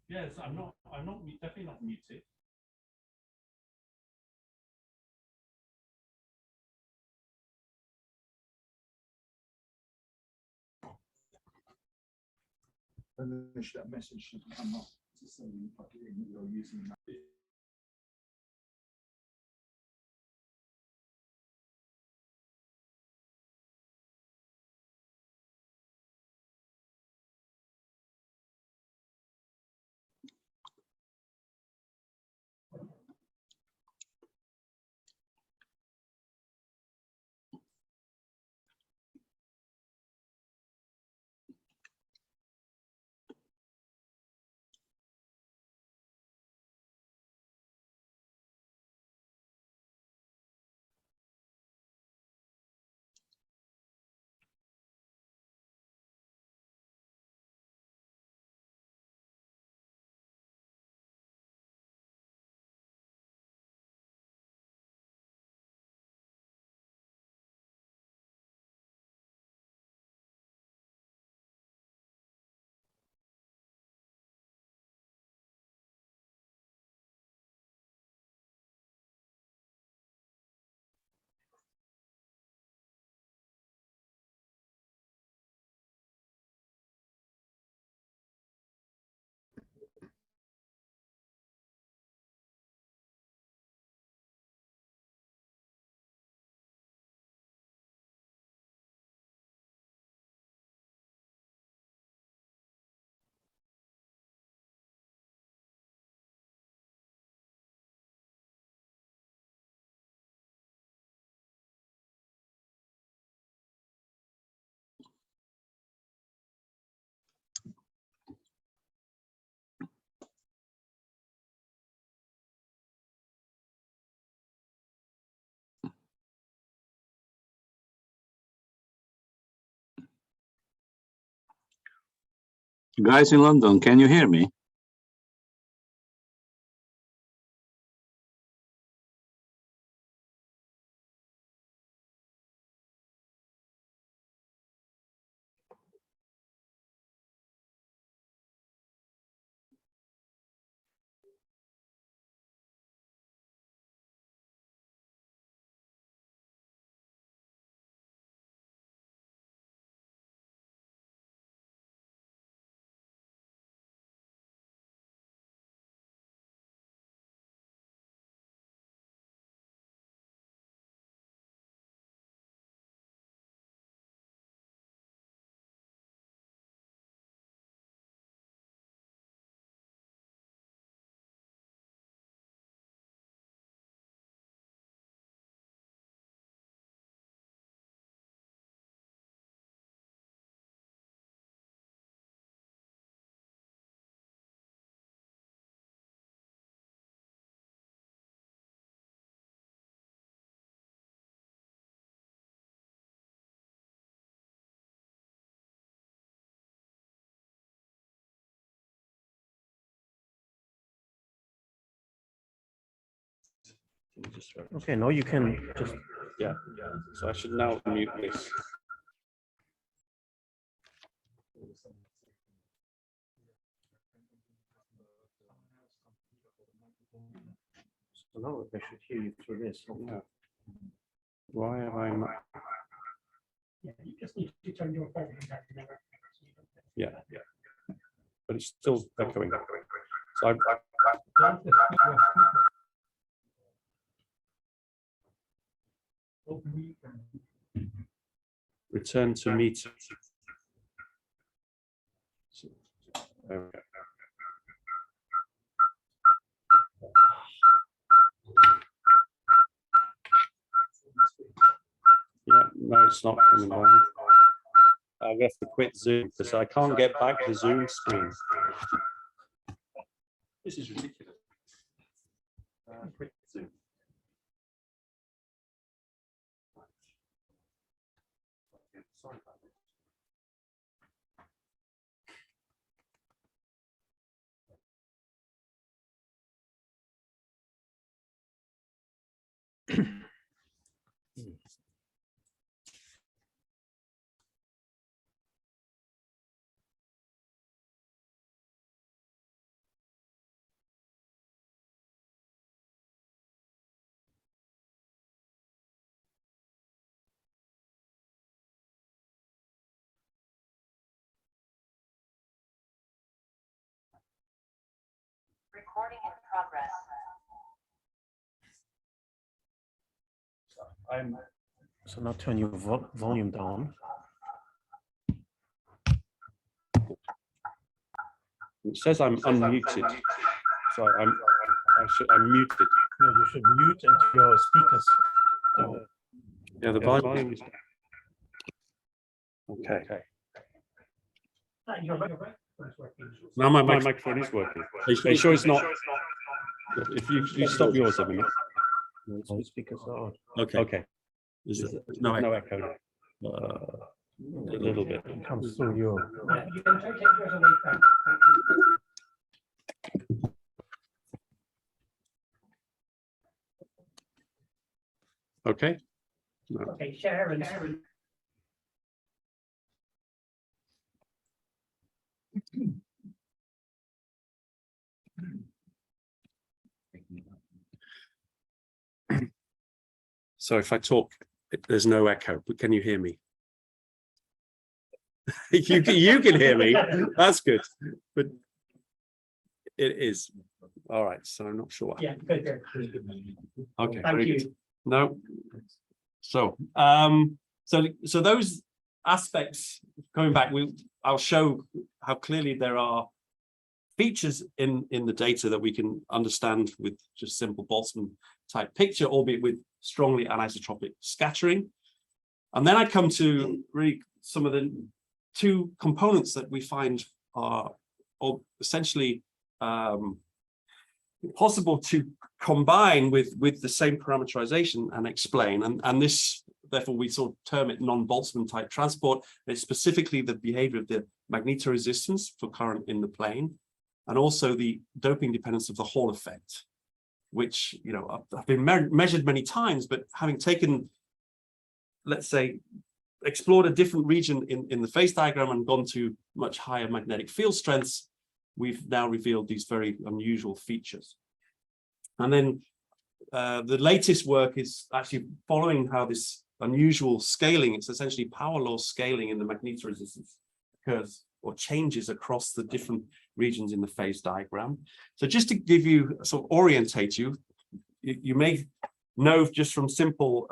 Yes, I'm not definitely not muted. Finish that message should come up to say when you plug it in that you're using that. Guys in London, can you hear me? Okay, now you can just, Yeah. So I should now mute this. so now they should hear you through this. Yeah. Why have I not? Yeah, you just need to turn your phone on. Yeah, yeah. But it's still echoing. So I've return to meeting. So, there we go. Yeah, no, it's not coming down. I have to quit Zoom because I can't get back the Zoom screen. This is ridiculous. Quit Zoom. Sorry about this. Recording in progress. So now turn your volume down. It says I'm unmuted, so I'm muted. No, you should mute into your speakers. Yeah, the volume is down. Okay. Now my microphone is working. Are you sure it's not? If you stop yours a minute. No, speakers are on. Okay. Okay. Is there no echo? A little bit. It comes through your. Okay. No. Okay, Sharon. So if I talk, there's no echo, but can you hear me? you can hear me. That's good. But it is. All right. So I'm not sure. Yeah, good. Okay. Thank you. Good. No. So so those aspects, going back, I'll show how clearly there are features in the data that we can understand with just simple Boltzmann type picture, albeit with strongly anisotropic scattering. And then I come to really some of the two components that we find are essentially possible to combine with the same parameterization and explain. And this, therefore, we sort of term it non-Boltzmann type transport. It's specifically the behavior of the magnetoresistance for current in the plane, and also the doping dependence of the Hall effect, which, you know, have been measured many times, but having taken, let's say, explored a different region in the phase diagram and gone to much higher magnetic field strengths, we've now revealed these very unusual features. And then the latest work is actually following how this unusual scaling, it's essentially power law scaling in the magnetoresistance occurs or changes across the different regions in the phase diagram. So just to give you, sort of orientate you, you may know just from simple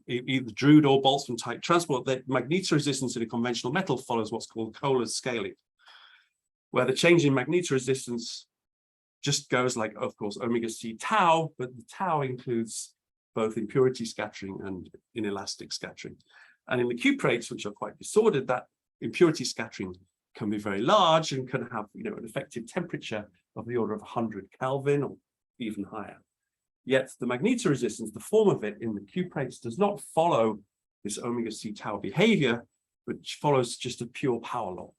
either Drude or Boltzmann type transport that magnetoresistance in a conventional metal follows what's called Kohler's scaling, where the change in magnetoresistance just goes like, of course, omega c tau, but the tau includes both impurity scattering and inelastic scattering. And in the cuprates, which are quite disordered, that impurity scattering can be very large and can have, you know, an effective temperature of the order of 100 Kelvin or even higher. Yet the magnetoresistance, the form of it in the cuprates, does not follow this omega c tau behavior, which follows just a pure power law.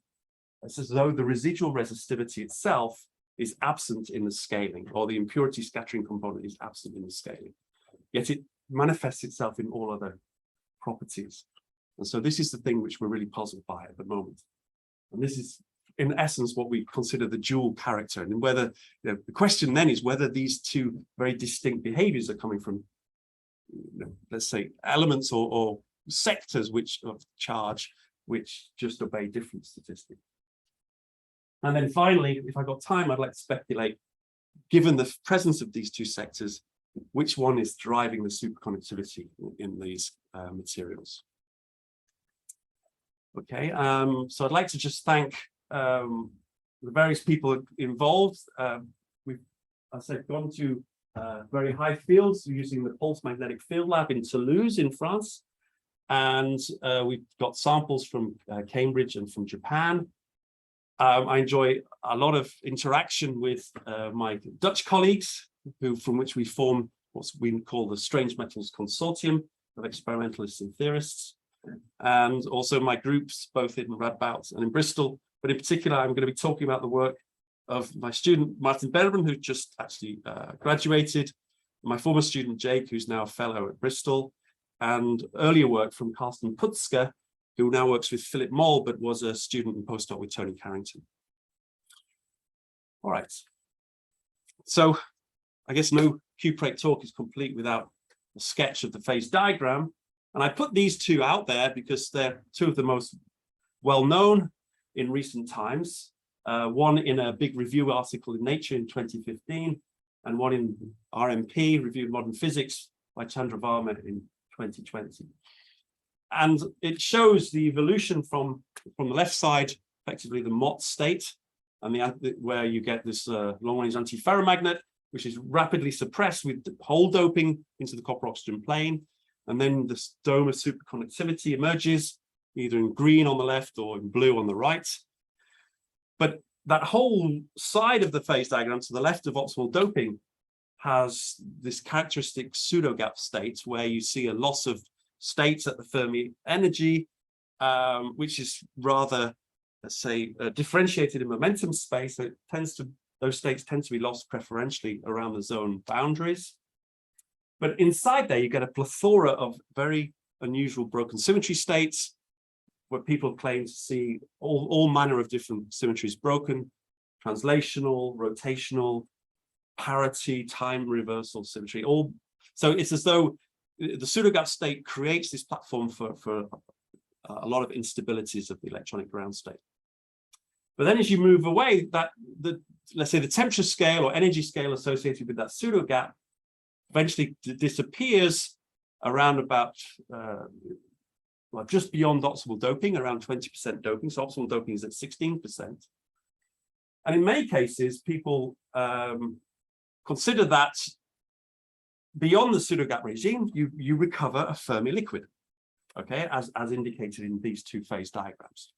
It's as though the residual resistivity itself is absent in the scaling, or the impurity scattering component is absent in the scaling. Yet it manifests itself in all other properties. And so this is the thing which we're really puzzled by at the moment. And this is, in essence, what we consider the dual character. And whether, you know, the question then is whether these two very distinct behaviors are coming from, you know, let's say, elements or sectors which of charge which just obey different statistics. And then finally, if I got time, I'd like to speculate, given the presence of these two sectors, which one is driving the superconductivity in these materials. Okay, so I'd like to just thank the various people involved. We've, as I said, gone to very high fields using the Pulse Magnetic Field Lab in Toulouse in France. And we've got samples from Cambridge and from Japan. I enjoy a lot of interaction with my Dutch colleagues, from which we form what we call the Strange Metals Consortium of experimentalists and theorists, and also my groups both in Radboud and in Bristol. But in particular, I'm going to be talking about the work of my student Martin Berman, who just actually graduated, my former student Jake, who's now a fellow at Bristol, and earlier work from Carsten Putzke, who now works with Philip Moll, but was a student and postdoc with Tony Carrington. All right. So I guess no cuprate talk is complete without a sketch of the phase diagram. And I put these two out there because they're two of the most well-known in recent times. one in a big review article in Nature in 2015, and one in RMP, Review of Modern Physics, by Chandra Varma in 2020. And it shows the evolution from the left side, effectively the Mott state, and where you get this long-range antiferromagnet, which is rapidly suppressed with hole doping into the copper-oxygen plane. And then this dome of superconductivity emerges, either in green on the left or in blue on the right. But that whole side of the phase diagram to the left of optimal doping has this characteristic pseudo-gap state where you see a loss of states at the Fermi energy, which is rather, let's say, differentiated in momentum space. So it tends to, those states tend to be lost preferentially around the zone boundaries. But inside there, you get a plethora of very unusual broken symmetry states, where people claim to see all manner of different symmetries broken: translational, rotational, parity, time reversal symmetry. So it's as though the pseudogap state creates this platform for a lot of instabilities of the electronic ground state. But then as you move away, let's say the temperature scale or energy scale associated with that pseudogap eventually disappears around about well, just beyond optimal doping, around 20% doping. So optimal doping is at 16%. And in many cases, people consider that beyond the pseudogap regime, you recover a Fermi liquid, okay, as indicated in these two phase diagrams.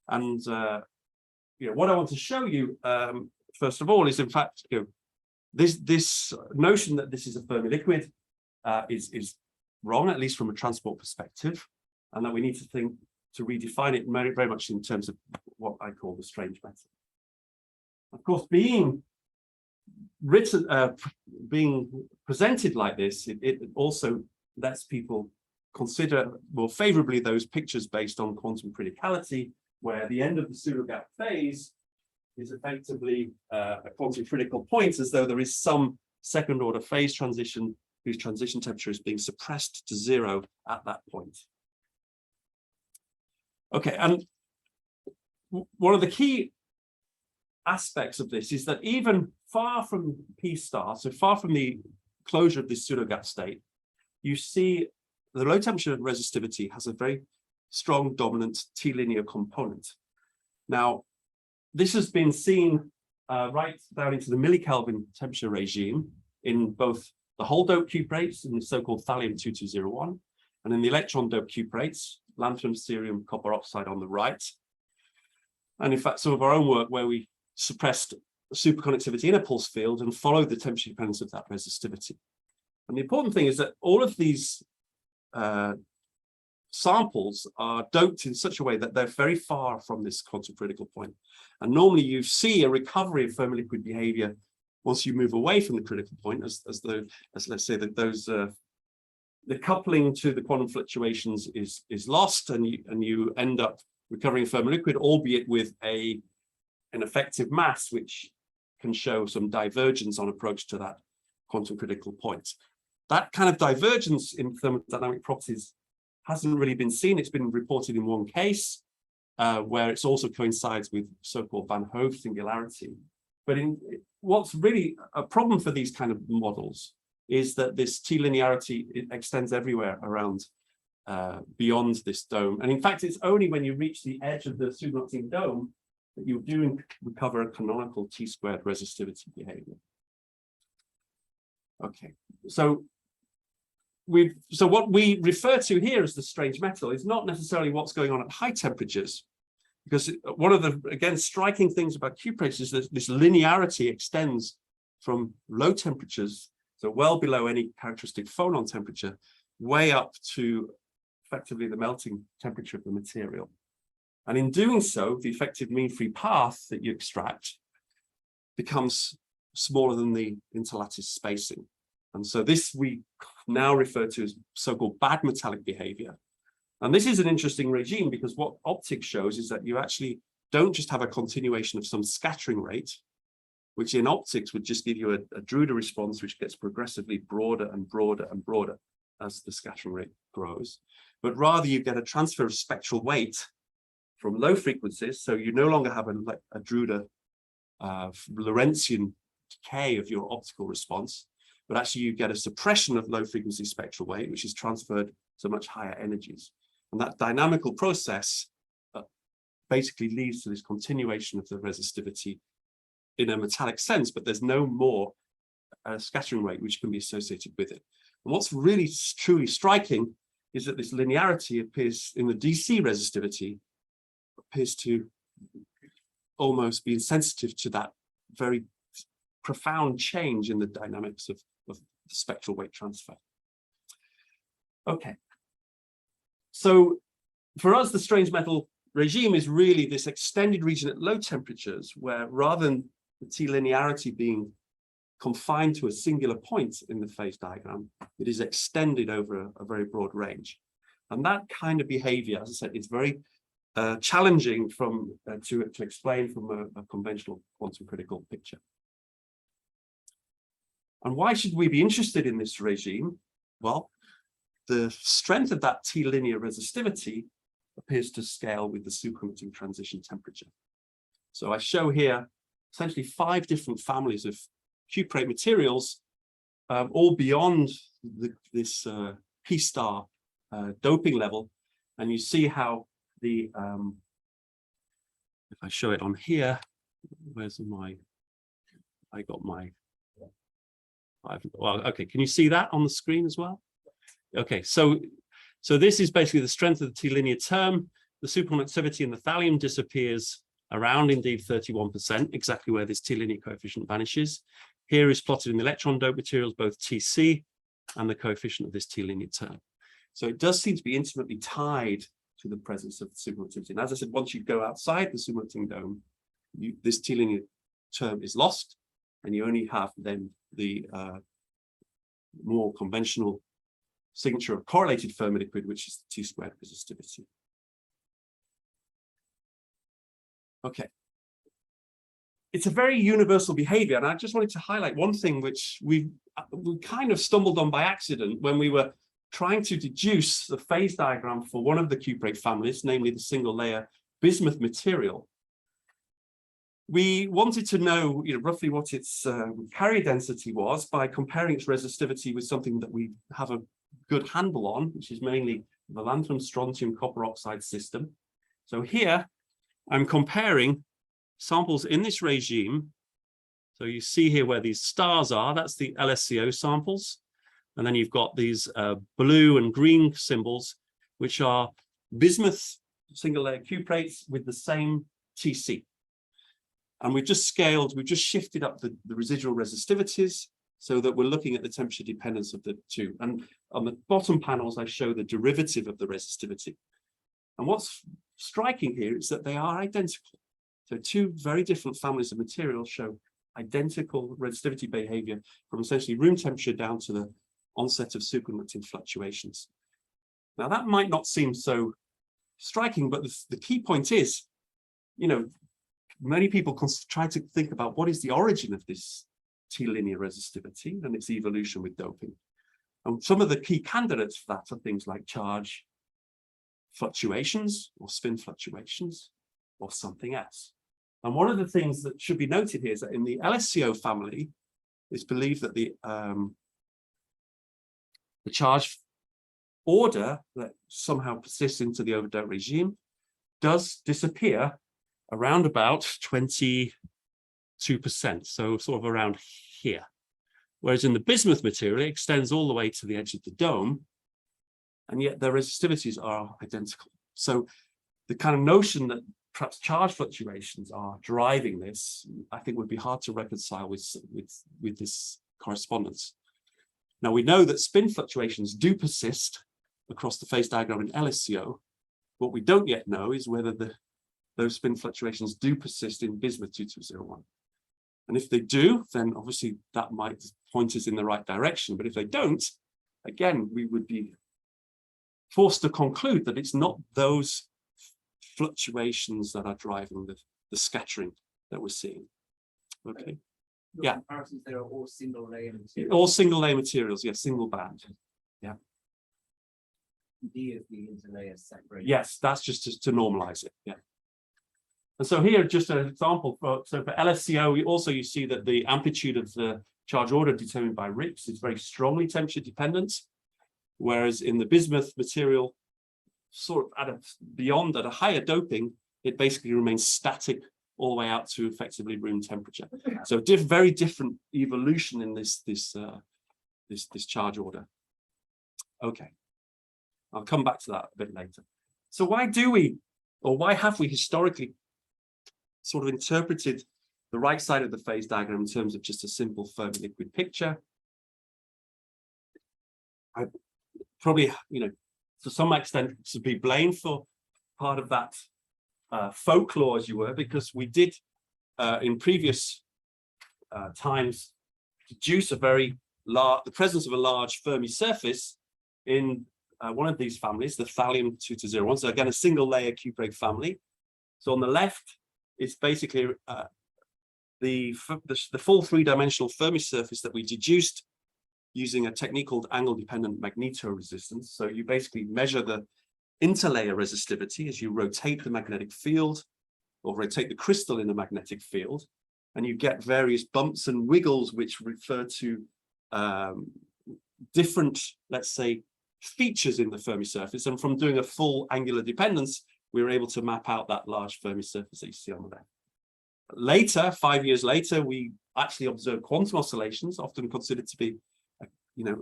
And what I want to show you, first of all, is in fact, this notion that this is a Fermi liquid is wrong, at least from a transport perspective, and that we need to redefine it very much in terms of what I call the strange metal. Of course, being presented like this, it also lets people consider more favorably those pictures based on quantum criticality, where the end of the pseudogap phase is effectively a quantum critical point, as though there is some second order phase transition whose transition temperature is being suppressed to zero at that point. Okay, and one of the key aspects of this is that even far from P star, so far from the closure of this pseudogap state, you see the low temperature resistivity has a very strong dominant T-linear component. Now, this has been seen right down into the millikelvin temperature regime in both the whole dope cuprates in the so-called thallium-2201, and in the electron dope cuprates, lanthanum, cerium, copper oxide on the right. And in fact, some of our own work where we suppressed superconductivity in a pulse field and followed the temperature dependence of that resistivity. And the important thing is that all of these samples are doped in such a way that they're very far from this quantum critical point. And normally you see a recovery of Fermi liquid behavior once you move away from the critical point, as let's say that those the coupling to the quantum fluctuations is lost, and you end up recovering Fermi liquid, albeit with an effective mass which can show some divergence on approach to that quantum critical point. That kind of divergence in thermodynamic properties hasn't really been seen. It's been reported in one case where it also coincides with so-called Van Hove singularity. But what's really a problem for these kind of models is that this T-linearity extends everywhere around beyond this dome. And in fact, it's only when you reach the edge of the superconducting dome that you do recover a canonical T-squared resistivity behavior. Okay, so what we refer to here as the strange metal is not necessarily what's going on at high temperatures, because one of the, again, striking things about cuprates is that this linearity extends from low temperatures, so well below any characteristic phonon temperature, way up to effectively the melting temperature of the material. And in doing so, the effective mean free path that you extract becomes smaller than the interlattice spacing. And so this we now refer to as so-called bad metallic behavior. And this is an interesting regime because what optics shows is that you actually don't just have a continuation of some scattering rate, which in optics would just give you a Drude response, which gets progressively broader and broader and broader as the scattering rate grows. But rather you get a transfer of spectral weight from low frequencies. So you no longer have a Drude Lorentzian decay of your optical response, but actually you get a suppression of low frequency spectral weight, which is transferred to much higher energies. And that dynamical process basically leads to this continuation of the resistivity in a metallic sense, but there's no more scattering rate which can be associated with it. And what's really truly striking is that this linearity appears in the DC resistivity, appears to almost be insensitive to that very profound change in the dynamics of the spectral weight transfer. Okay. So for us, the strange metal regime is really this extended region at low temperatures where rather than the T linearity being confined to a singular point in the phase diagram, it is extended over a very broad range. And that kind of behavior, as I said, is very challenging to explain from a conventional quantum critical picture. And why should we be interested in this regime? Well, the strength of that T linear resistivity appears to scale with the superconducting transition temperature. So I show here essentially 5 different families of cuprate materials, all beyond this P star doping level. And you see how the, if I show it on here, where's my, well, okay, can you see that on the screen as well? Okay, so this is basically the strength of the T linear term. The superconductivity in the thallium disappears around indeed 31%, exactly where this T linear coefficient vanishes. Here is plotted in the electron doped materials, both TC and the coefficient of this T linear term. So it does seem to be intimately tied to the presence of superconductivity. And as I said, once you go outside the superconducting dome, this T linear term is lost, and you only have then the more conventional signature of correlated Fermi liquid, which is the T-squared resistivity. Okay. It's a very universal behavior, and I just wanted to highlight one thing which we kind of stumbled on by accident when we were trying to deduce the phase diagram for one of the cuprate families, namely the single layer bismuth material. We wanted to know, roughly what its carrier density was by comparing its resistivity with something that we have a good handle on, which is mainly the lanthanum strontium copper oxide system. So here I'm comparing samples in this regime. So you see here where these stars are, that's the LSCO samples. And then you've got these blue and green symbols, which are bismuth single layer cuprates with the same TC. And we've just shifted up the residual resistivities so that we're looking at the temperature dependence of the two. And on the bottom panels, I show the derivative of the resistivity. And what's striking here is that they are identical. So 2 very different families of materials show identical resistivity behavior from essentially room temperature down to the onset of superconducting fluctuations. Now that might not seem so striking, but the key point is, many people try to think about what is the origin of this T linear resistivity and its evolution with doping. And some of the key candidates for that are things like charge fluctuations or spin fluctuations or something else. And one of the things that should be noted here is that in the LSCO family, it's believed that the charge order that somehow persists into the overdope regime does disappear around about 22%, so sort of around here. Whereas in the bismuth material, it extends all the way to the edge of the dome, and yet their resistivities are identical. So the kind of notion that perhaps charge fluctuations are driving this, I think would be hard to reconcile with this correspondence. Now we know that spin fluctuations do persist across the phase diagram in LSCO. What we don't yet know is whether those spin fluctuations do persist in bismuth 2201. And if they do, then obviously that might point us in the right direction. But if they don't, again, we would be forced to conclude that it's not those fluctuations that are driving the scattering that we're seeing. Okay. Yeah. Comparisons, they are all single layer materials. All single layer materials, yes, single band. Yeah. D is the interlayer separation. Yes, that's just to normalize it. Yeah. And so here, just an example. So for LSCO, you see that the amplitude of the charge order determined by RIPS is very strongly temperature dependent, whereas in the bismuth material, sort of beyond at a higher doping, it basically remains static all the way out to effectively room temperature. So very different evolution in this charge order. Okay, I'll come back to that a bit later. So why have we historically sort of interpreted the right side of the phase diagram in terms of just a simple Fermi liquid picture? I probably, to some extent, to be blamed for part of that folklore, as you were, because we did in previous times deduce the presence of a large Fermi surface in one of these families, the thallium 2-0-1. So again, a single layer cuprate family. So on the left, it's basically the full three-dimensional Fermi surface that we deduced using a technique called angle-dependent magnetoresistance. So you basically measure the interlayer resistivity as you rotate the magnetic field or rotate the crystal in the magnetic field, and you get various bumps and wiggles which refer to different, let's say, features in the Fermi surface. And from doing a full angular dependence, we were able to map out that large Fermi surface that you see on the left. Later, 5 years later, we actually observed quantum oscillations, often considered to be a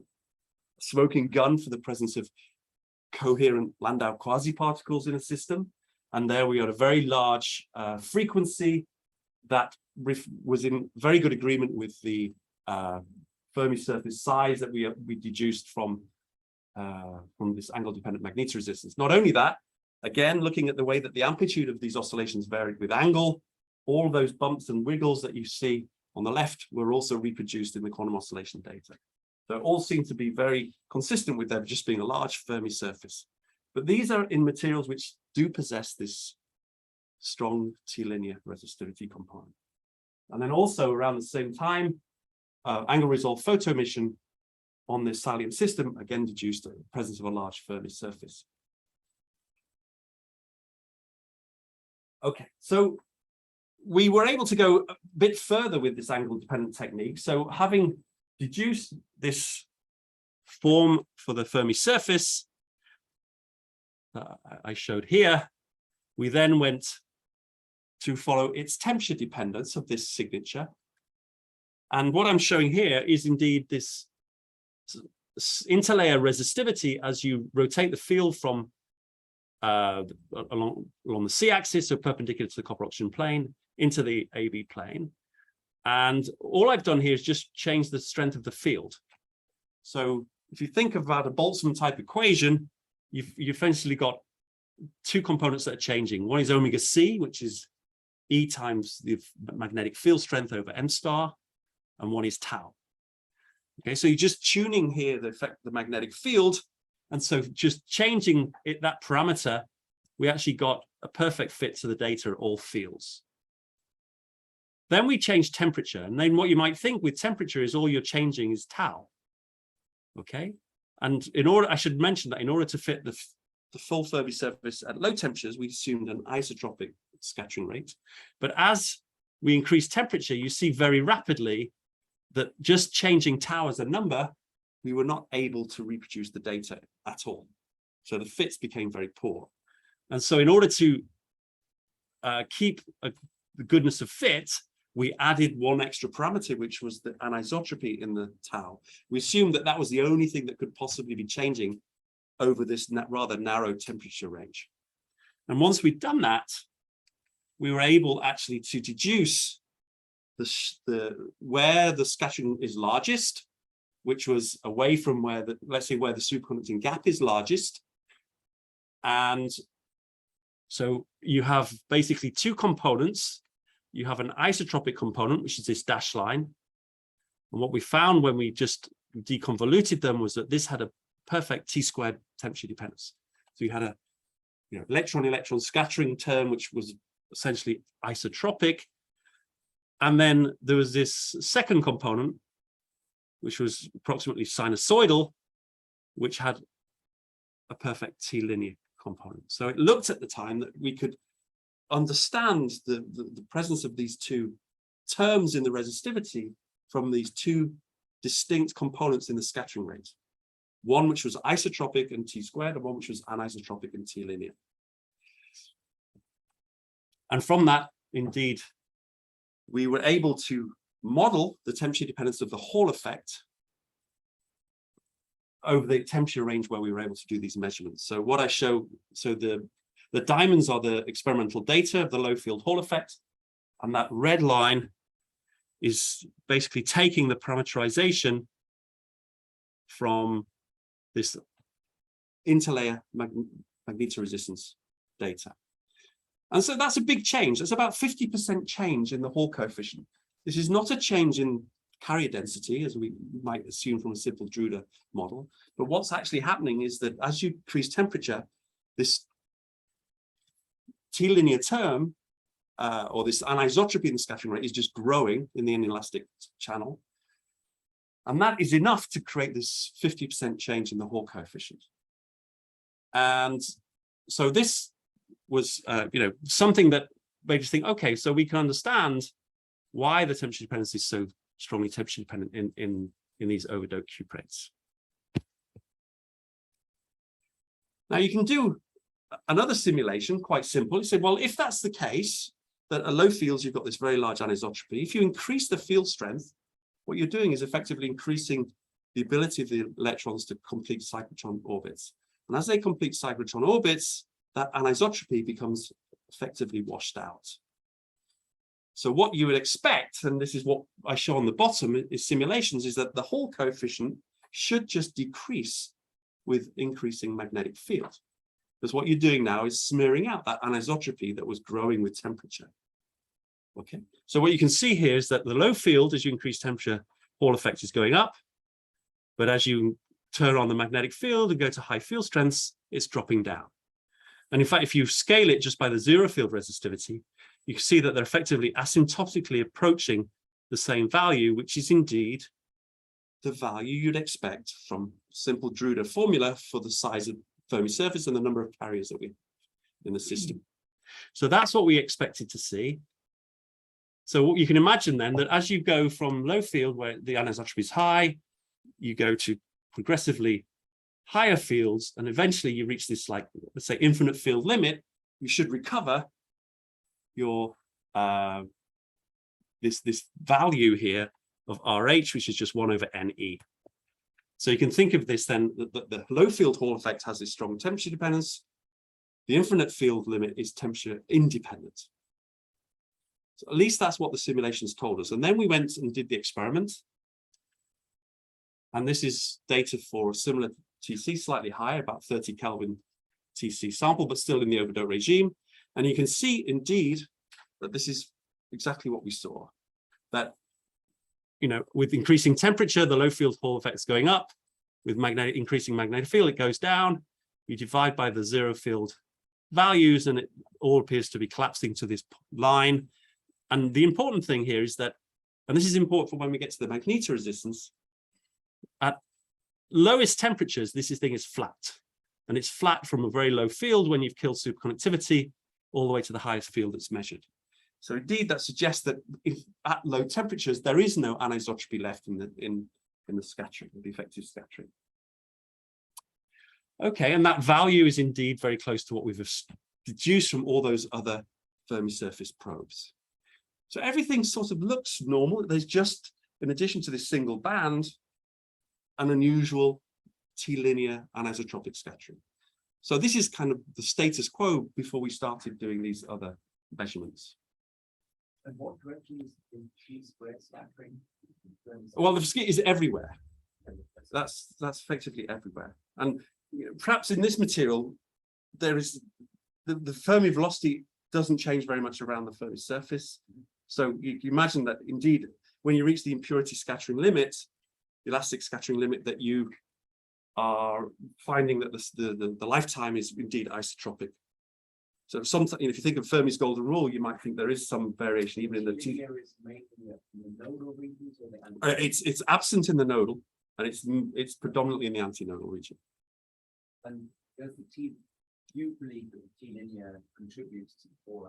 smoking gun for the presence of coherent Landau quasi-particles in a system. And there we got a very large frequency that was in very good agreement with the Fermi surface size that we deduced from this angle-dependent magnetoresistance. Not only that, again, looking at the way that the amplitude of these oscillations varied with angle, all those bumps and wiggles that you see on the left were also reproduced in the quantum oscillation data. So it all seemed to be very consistent with there just being a large Fermi surface. But these are in materials which do possess this strong T-linear resistivity component. And then also around the same time, angle resolved photo emission on this thallium system again deduced the presence of a large Fermi surface. Okay, so we were able to go a bit further with this angle-dependent technique. So having deduced this form for the Fermi surface I showed here, we then went to follow its temperature dependence of this signature. And what I'm showing here is indeed this interlayer resistivity as you rotate the field from along the C-axis, so perpendicular to the copper oxygen plane, into the AB plane. And all I've done here is just change the strength of the field. So if you think about a Boltzmann type equation, you've essentially got two components that are changing. One is omega C, which is E times the magnetic field strength over M star, and one is tau. Okay, so you're just tuning here the effect of the magnetic field. And so just changing that parameter, we actually got a perfect fit to the data at all fields. Then we change temperature. And then what you might think with temperature is all you're changing is tau. Okay. And I should mention that in order to fit the full Fermi surface at low temperatures, we assumed an isotropic scattering rate. But as we increase temperature, you see very rapidly that just changing tau as a number, we were not able to reproduce the data at all. So the fits became very poor. And so in order to keep the goodness of fit, we added one extra parameter, which was the anisotropy in the tau. We assumed that that was the only thing that could possibly be changing over this rather narrow temperature range. And once we'd done that, we were able actually to deduce where the scattering is largest, which was away from where let's say where the superconducting gap is largest. And so you have basically two components. You have an isotropic component, which is this dashed line. And what we found when we just deconvoluted them was that this had a perfect T-squared temperature dependence. So you had a electron-electron scattering term, which was essentially isotropic. And then there was this second component, which was approximately sinusoidal, which had a perfect T-linear component. So it looked at the time that we could understand the presence of these two terms in the resistivity from these two distinct components in the scattering rate. One which was isotropic and T squared, and one which was anisotropic and T linear. And from that, indeed, we were able to model the temperature dependence of the Hall effect over the temperature range where we were able to do these measurements. So what I show, so the diamonds are the experimental data of the low field Hall effect, and that red line is basically taking the parameterization from this interlayer magnetoresistance data. And so that's a big change. That's about 50% change in the Hall coefficient. This is not a change in carrier density, as we might assume from a simple Drude model. But what's actually happening is that as you increase temperature, this T-linear term, or this anisotropy in the scattering rate, is just growing in the inelastic channel. And that is enough to create this 50% change in the Hall coefficient. And so this was, something that made us think, okay, so we can understand why the temperature dependence is so strongly temperature dependent in these overdoped cuprates. Now you can do another simulation, quite simple. You say, well, if that's the case, that at low fields you've got this very large anisotropy, if you increase the field strength, what you're doing is effectively increasing the ability of the electrons to complete cyclotron orbits. And as they complete cyclotron orbits, that anisotropy becomes effectively washed out. So what you would expect, and this is what I show on the bottom is simulations, is that the Hall coefficient should just decrease with increasing magnetic field. Because what you're doing now is smearing out that anisotropy that was growing with temperature. Okay, so what you can see here is that the low field, as you increase temperature, Hall effect is going up. But as you turn on the magnetic field and go to high field strengths, it's dropping down. And in fact, if you scale it just by the zero field resistivity, you can see that they're effectively asymptotically approaching the same value, which is indeed the value you'd expect from simple Drude formula for the size of Fermi surface and the number of carriers that we in the system. So that's what we expected to see. So you can imagine then that as you go from low field where the anisotropy is high, you go to progressively higher fields, and eventually you reach this, like, let's say, infinite field limit. You should recover your this value here of RH, which is just 1 over NE. So you can think of this then, that the low field Hall effect has this strong temperature dependence. The infinite field limit is temperature independent. So at least that's what the simulations told us. And then we went and did the experiment. And this is data for a similar TC, slightly higher, about 30 Kelvin TC sample, but still in the overdope regime. And you can see indeed that this is exactly what we saw. That, with increasing temperature, the low field Hall effect is going up. With increasing magnetic field, it goes down. You divide by the zero field values, and it all appears to be collapsing to this line. And the important thing here is that, and this is important for when we get to the magnetoresistance, at lowest temperatures, this thing is flat. And it's flat from a very low field when you've killed superconductivity all the way to the highest field that's measured. So indeed, that suggests that if at low temperatures, there is no anisotropy left in the scattering, the effective scattering. Okay, and that value is indeed very close to what we've deduced from all those other Fermi surface probes. So everything sort of looks normal. There's just, in addition to this single band, an unusual T-linear anisotropic scattering. So this is kind of the status quo before we started doing these other measurements. And what direction is the T-square scattering? Well, the skit is everywhere. That's effectively everywhere. And perhaps in this material, there is the Fermi velocity doesn't change very much around the Fermi surface. So you imagine that indeed, when you reach the impurity scattering limit, the elastic scattering limit, that you are finding that the lifetime is indeed isotropic. So sometimes, if you think of Fermi's golden rule, you might think there is some variation even in the T. It's absent in the nodal, and it's predominantly in the antinodal region. And does the T, you believe that the T linear contributes to the Hall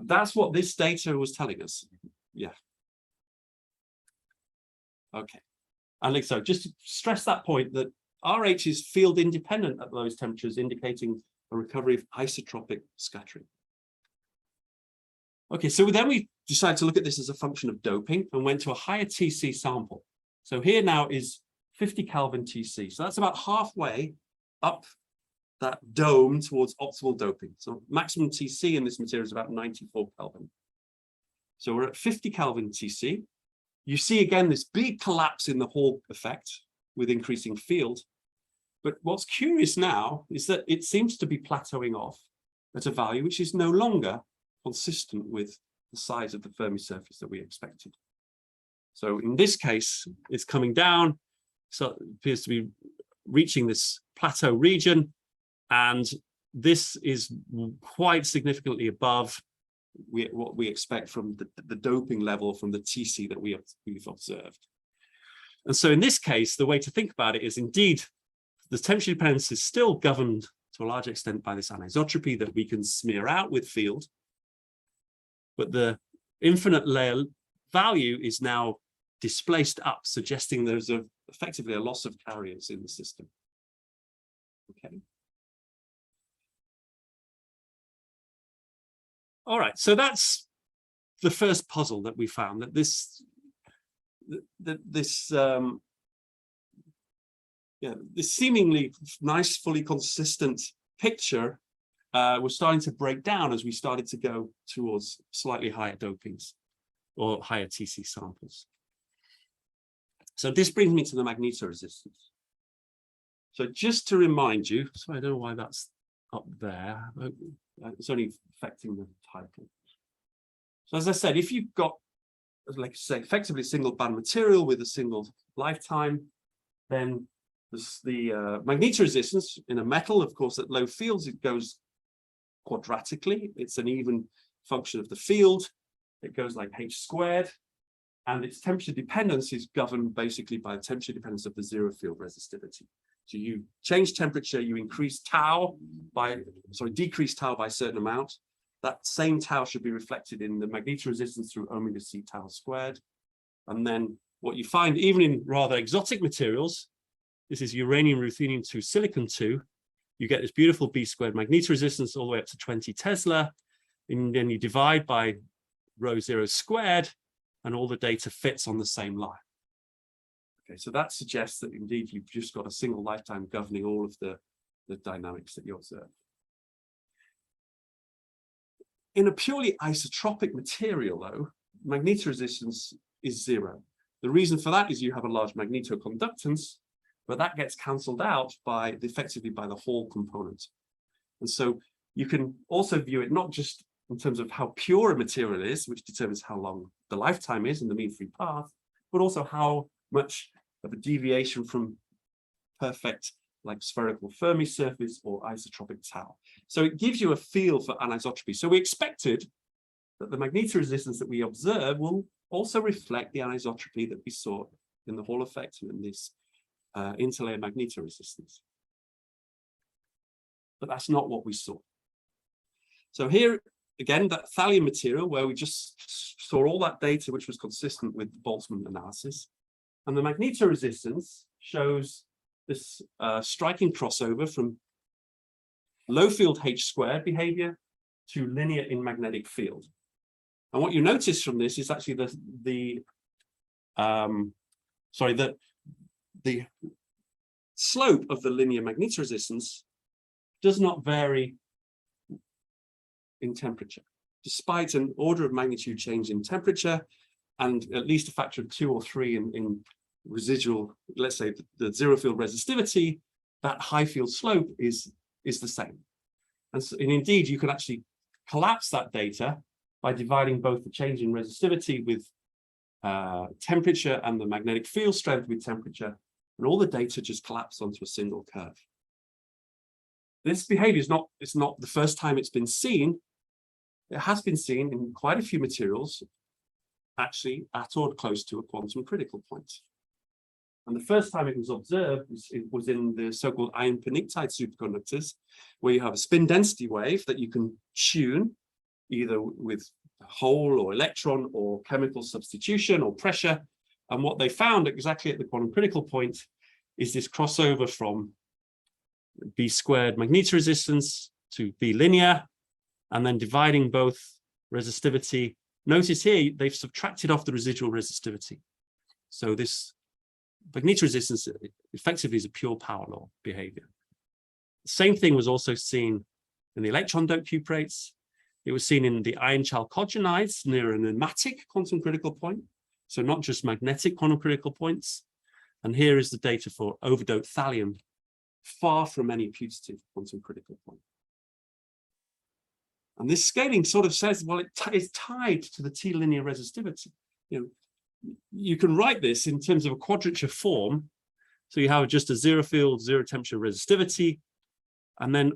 That's what this data was telling us. Yeah. Okay. And like so, just to stress that point that RH is field independent at those temperatures, indicating a recovery of isotropic scattering. Okay, so then we decided to look at this as a function of doping and went to a higher TC sample. So here now is 50 Kelvin TC. So that's about halfway up that dome towards optimal doping. So maximum TC in this material is about 94 Kelvin. So we're at 50 Kelvin TC. You see again this big collapse in the Hall effect with increasing field. But what's curious now is that it seems to be plateauing off at a value which is no longer consistent with the size of the Fermi surface that we expected. So in this case, it's coming down, so it appears to be reaching this plateau region, and this is quite significantly above what we expect from the doping level from the TC that we've observed. And so in this case, the way to think about it is indeed the temperature dependence is still governed to a large extent by this anisotropy that we can smear out with field, but the infinite layer value is now displaced up, suggesting there's effectively a loss of carriers in the system. Okay. All right, so that's the first puzzle that we found, that this seemingly nice, fully consistent picture was starting to break down as we started to go towards slightly higher dopings or higher TC samples. So this brings me to the magnetoresistance. So just to remind you, so I don't know why that's up there. It's only affecting the title. So as I said, if you've got, like say, effectively single band material with a single lifetime, then the magnetoresistance in a metal, of course, at low fields, it goes quadratically. It's an even function of the field. It goes like h squared, and its temperature dependence is governed basically by the temperature dependence of the zero field resistivity. So you change temperature, you increase tau by, decrease tau by a certain amount. That same tau should be reflected in the magnetoresistance through omega c tau squared. And then what you find, even in rather exotic materials, this is uranium ruthenium to silicon 2, you get this beautiful B squared magnetoresistance all the way up to 20 Tesla. And then you divide by rho 0 squared, and all the data fits on the same line. Okay, so that suggests that indeed you've just got a single lifetime governing all of the dynamics that you observe. In a purely isotropic material, though, magnetoresistance is 0. The reason for that is you have a large magnetoconductance, but that gets cancelled out by effectively by the Hall component. And so you can also view it not just in terms of how pure a material is, which determines how long the lifetime is in the mean free path, but also how much of a deviation from perfect like spherical Fermi surface or isotropic tau. So it gives you a feel for anisotropy. So we expected that the magnetoresistance that we observe will also reflect the anisotropy that we saw in the Hall effect and in this interlayer magnetoresistance. But that's not what we saw. So here, again, that thallium material where we just saw all that data which was consistent with the Boltzmann analysis. And the magnetoresistance shows this striking crossover from low field H squared behavior to linear in magnetic field. And what you notice from this is actually the slope of the linear magnetoresistance does not vary in temperature, despite an order of magnitude change in temperature and at least a factor of 2 or 3 in residual, let's say the zero field resistivity, that high field slope is the same. And indeed, you can actually collapse that data by dividing both the change in resistivity with temperature and the magnetic field strength with temperature, and all the data just collapse onto a single curve. This behavior is not the first time it's been seen. It has been seen in quite a few materials, actually at or close to a quantum critical point. And the first time it was observed was in the so-called iron pnictide superconductors, where you have a spin density wave that you can tune either with hole or electron or chemical substitution or pressure. And what they found exactly at the quantum critical point is this crossover from B squared magnetoresistance to B linear, and then dividing both resistivity. Notice here, they've subtracted off the residual resistivity. So this magnetoresistance effectively is a pure power law behavior. The same thing was also seen in the electron doped cuprates. It was seen in the ion chalcogenides near a nematic quantum critical point. So not just magnetic quantum critical points. And here is the data for overdoped thallium, far from any putative quantum critical point. And this scaling sort of says, well, it is tied to the T linear resistivity. You can write this in terms of a quadrature form. So you have just a zero field, zero temperature resistivity, and then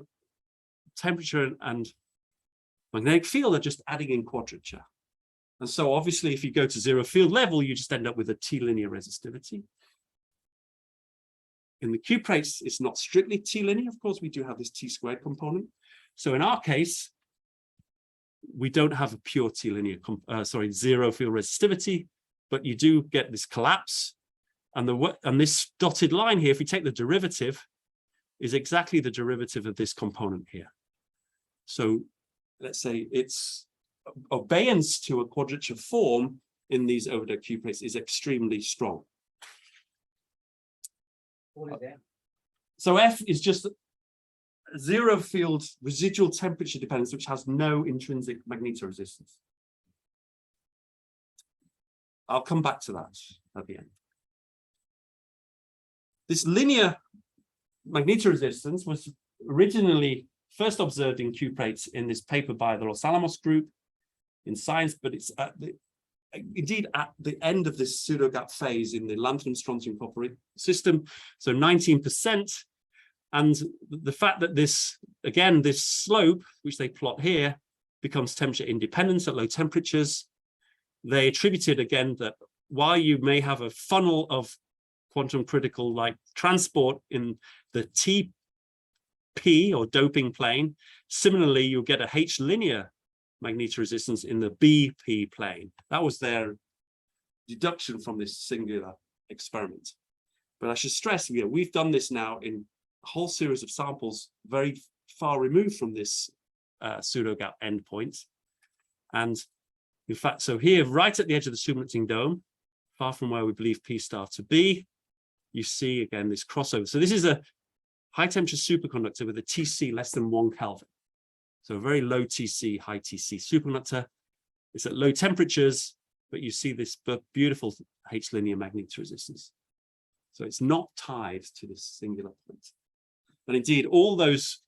temperature and magnetic field are just adding in quadrature. And so obviously, if you go to zero field level, you just end up with a T linear resistivity. In the cuprates, it's not strictly T linear. Of course, we do have this T squared component. So in our case, we don't have a pure T linear, zero field resistivity, but you do get this collapse. And this dotted line here, if we take the derivative, is exactly the derivative of this component here. So let's say its obeyance to a quadrature form in these overdoped cuprates is extremely strong. What is that? So F is just zero field residual temperature dependence, which has no intrinsic magnetoresistance. I'll come back to that at the end. This linear magnetoresistance was originally first observed in cuprates in this paper by the Los Alamos group in Science, but it's indeed at the end of this pseudogap phase in the lanthanum-strontium copper system, so 19%. And the fact that this, again, this slope, which they plot here, becomes temperature independent at low temperatures, they attributed again that while you may have a funnel of quantum critical like transport in the TP or doping plane, similarly, you'll get a H linear magnetoresistance in the BP plane. That was their deduction from this singular experiment. But I should stress, we've done this now in a whole series of samples very far removed from this pseudogap endpoint. And in fact, so here, right at the edge of the superconducting dome, far from where we believe P star to be, you see again this crossover. So this is a high temperature superconductor with a TC less than 1 Kelvin. So a very low TC, high TC superconductor. It's at low temperatures, but you see this beautiful H linear magnetoresistance. So it's not tied to this singular point. And indeed, all those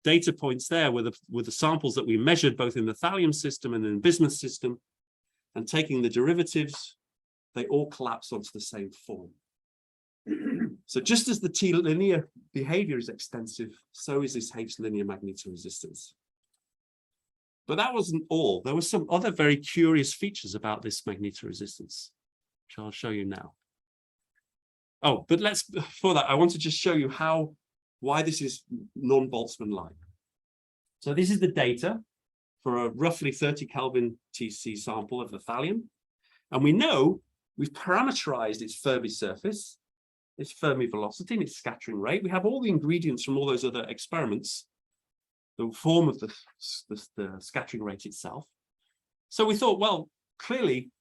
data points there were the samples that we measured both in the thallium system and in the bismuth system. And taking the derivatives, they all collapse onto the same form. So just as the T linear behavior is extensive, so is this H linear magnetoresistance. But that wasn't all. There were some other very curious features about this magnetoresistance, which I'll show you now. Oh, but before that, I want to just show you why this is non-Boltzmann-like. So this is the data for a roughly 30 Kelvin TC sample of the thallium. And we know we've parameterized its Fermi surface, its Fermi velocity, and its scattering rate. We have all the ingredients from all those other experiments, the form of the scattering rate itself. So we thought, well, clearly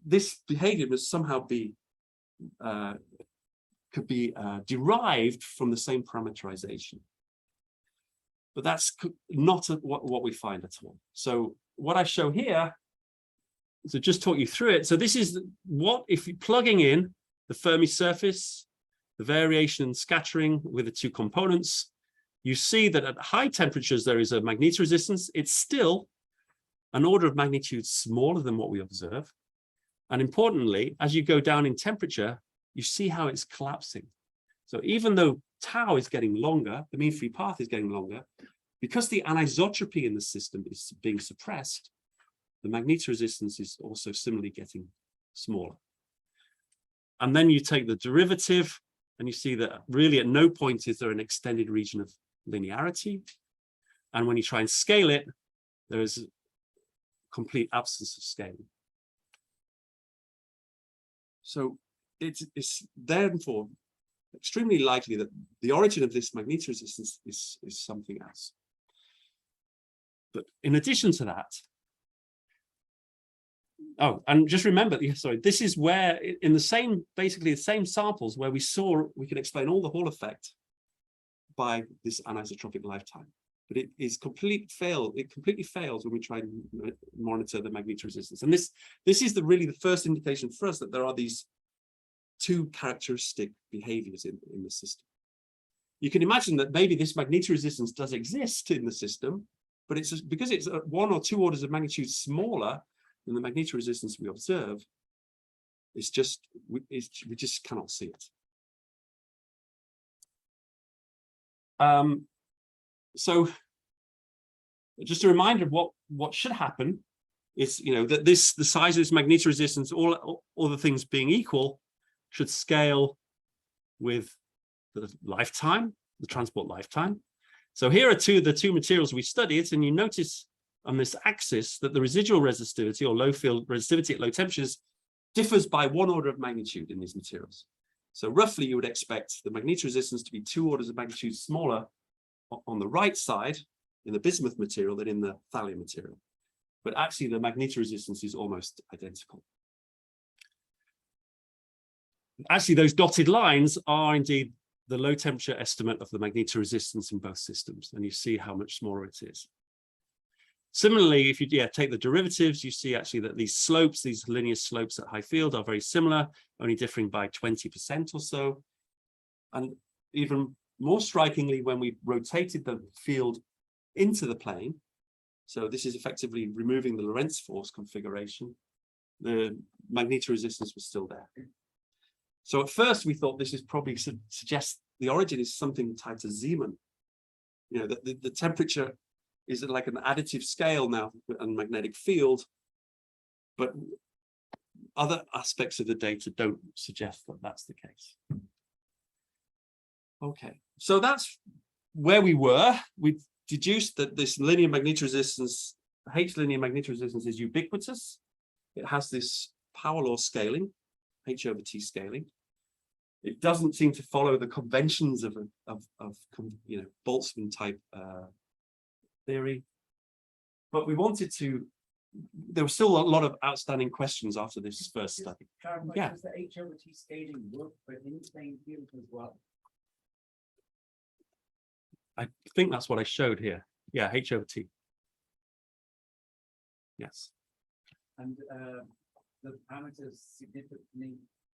this behavior must somehow could be derived from the same parameterization. But that's not what we find at all. So what I show here, so just talk you through it. So this is what, if you're plugging in the Fermi surface, the variation in scattering with the two components, you see that at high temperatures, there is a magnetoresistance. It's still an order of magnitude smaller than what we observe. And importantly, as you go down in temperature, you see how it's collapsing. So even though tau is getting longer, the mean free path is getting longer, because the anisotropy in the system is being suppressed, the magnetoresistance is also similarly getting smaller. And then you take the derivative, and you see that really at no point is there an extended region of linearity. And when you try and scale it, there is complete absence of scaling. So it's therefore extremely likely that the origin of this magnetoresistance is something else. But in addition to that, oh, and just remember, sorry, this is where in the same, basically the same samples where we can explain all the Hall effect by this anisotropic lifetime. But it completely fails when we try and monitor the magnetoresistance. And this is really the first indication for us that there are these two characteristic behaviors in the system. You can imagine that maybe this magnetoresistance does exist in the system, but it's because it's 1 or 2 orders of magnitude smaller than the magnetoresistance we observe. It's just we just cannot see it. So just a reminder of what should happen is, that the size of this magnetoresistance, all the things being equal, should scale with the lifetime, the transport lifetime. So here are the two materials we studied, and you notice on this axis that the residual resistivity or low field resistivity at low temperatures differs by 1 order of magnitude in these materials. So roughly you would expect the magnetoresistance to be 2 orders of magnitude smaller on the right side in the bismuth material than in the thallium material. But actually the magnetoresistance is almost identical. Actually, those dotted lines are indeed the low temperature estimate of the magnetoresistance in both systems, and you see how much smaller it is. Similarly, if you take the derivatives, you see actually that these slopes, these linear slopes at high field, are very similar, only differing by 20% or so. And even more strikingly, when we rotated the field into the plane, so this is effectively removing the Lorentz force configuration, the magnetoresistance was still there. So at first we thought this is probably suggests the origin is something tied to Zeeman. That the temperature is like an additive scale now and magnetic field, but other aspects of the data don't suggest that that's the case. Okay, so that's where we were. We deduced that this linear magnetoresistance, H linear magnetoresistance, is ubiquitous. It has this power law scaling, H over T scaling. It doesn't seem to follow the conventions of Boltzmann type theory, but we wanted to. There were still a lot of outstanding questions after this first study. Yeah. Does the H over T scaling work for in-plane fields as well? I think that's what I showed here. Yeah, H over T. Yes. And the parameters significantly.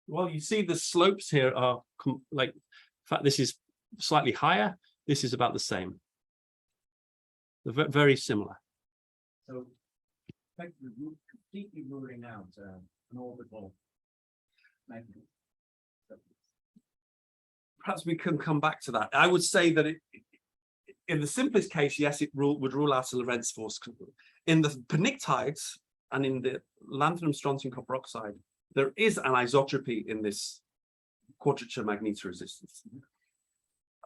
Well, you see the slopes here are in fact, this is slightly higher. This is about the same. They're very similar. So, effectively, completely ruling out an orbital magnet. Perhaps we can come back to that. I would say that in the simplest case, yes, it would rule out a Lorentz force. In the pnictides and in the lanthanum strontium copper oxide, there is an isotropy in this quadrature magnetoresistance.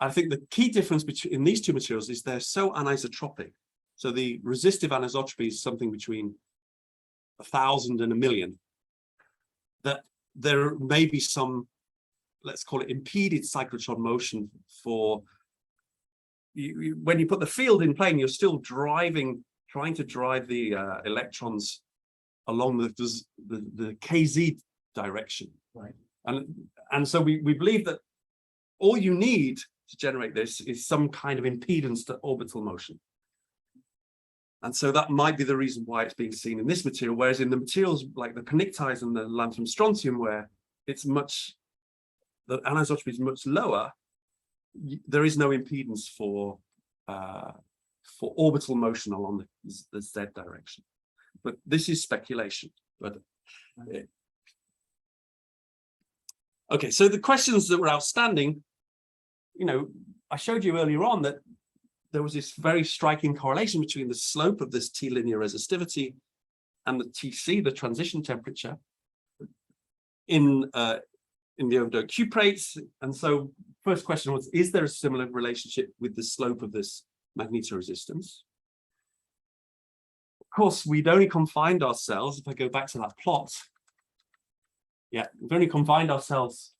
I think the key difference in these two materials is they're so anisotropic. So the resistive anisotropy is something between 1,000 and 1,000,000. That there may be some, let's call it impeded cyclotron motion for when you put the field in plane, you're still trying to drive the electrons along the KZ direction. Right. And so we believe that all you need to generate this is some kind of impedance to orbital motion. And so that might be the reason why it's being seen in this material, whereas in the materials like the pnictides and the lanthanum strontium, where it's the anisotropy is much lower, there is no impedance for orbital motion along the Z direction. But this is speculation. Okay, so the questions that were outstanding, I showed you earlier on that there was this very striking correlation between the slope of this T linear resistivity and the TC, the transition temperature, in the overdose cuprates. And so first question was, is there a similar relationship with the slope of this magnetoresistance? course, we'd only confined ourselves, if I go back to that plot, yeah, we've only confined ourselves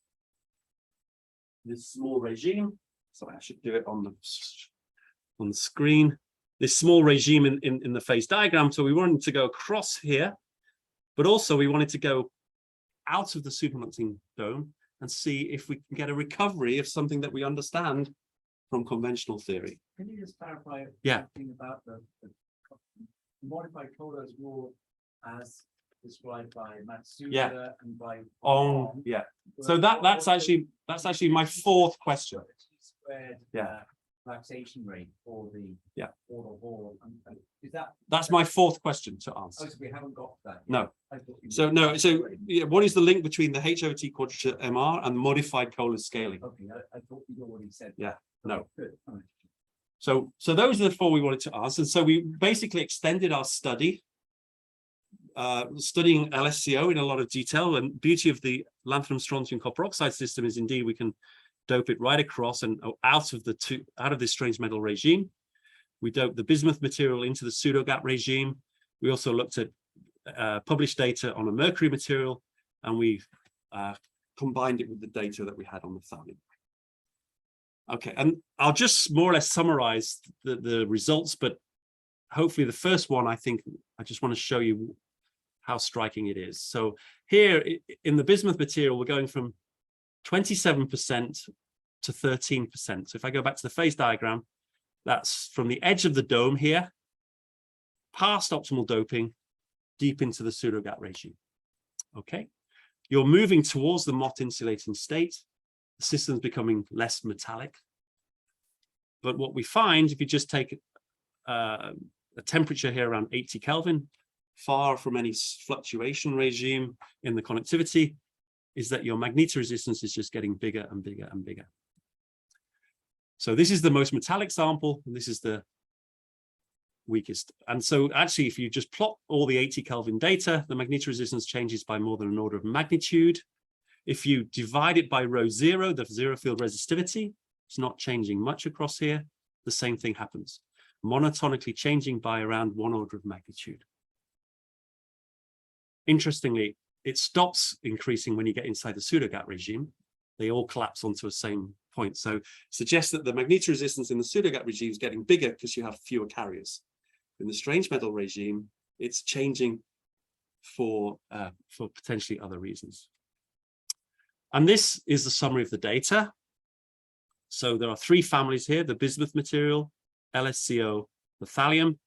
this small regime. Sorry, I should do it on the screen. This small regime in the phase diagram. So we wanted to go across here, but also we wanted to go out of the superconducting dome and see if we can get a recovery of something that we understand from conventional theory. Can you just clarify Yeah. something about the modified Kohler's rule as described by Matsuda Yeah. and by Oh, yeah. So that's actually my fourth question. Squared, Yeah. relaxation rate for the Hall. Is that That's my fourth question to answer. oh, so we haven't got that yet? No. I thought we So did. no, so yeah, what is the link between the HOT quadrature MR and modified Kohler's scaling? Okay, I thought we'd already said Yeah, that. no. Good. All right. So those are the four we wanted to ask. And so we basically extended our study, studying LSCO in a lot of detail. And beauty of the lanthanum strontium copper oxide system is indeed we can dope it right across and out of this strange metal regime. We dope the bismuth material into the pseudo gap regime. We also looked at published data on a mercury material, and we combined it with the data that we had on the thallium. Okay, and I'll just more or less summarize the results, but hopefully the first one, I think I just want to show you how striking it is. So here in the bismuth material, we're going from 27% to 13%. So if I go back to the phase diagram, that's from the edge of the dome here, past optimal doping, deep into the pseudo gap regime. Okay, you're moving towards the Mott insulating state. The system's becoming less metallic. But what we find, if you just take a temperature here around 80 Kelvin, far from any fluctuation regime in the conductivity, is that your magnetoresistance is just getting bigger and bigger and bigger. So this is the most metallic sample, and this is the weakest. And so actually, if you just plot all the 80 Kelvin data, the magnetoresistance changes by more than an order of magnitude. If you divide it by rho zero, the zero field resistivity, it's not changing much across here. The same thing happens, monotonically changing by around 1 order of magnitude. Interestingly, it stops increasing when you get inside the pseudo gap regime. They all collapse onto the same point. So suggests that the magnetoresistance in the pseudo gap regime is getting bigger because you have fewer carriers. In the strange metal regime, it's changing for potentially other reasons. And this is the summary of the data. So there are 3 families here: the bismuth material, LSCO, the thallium.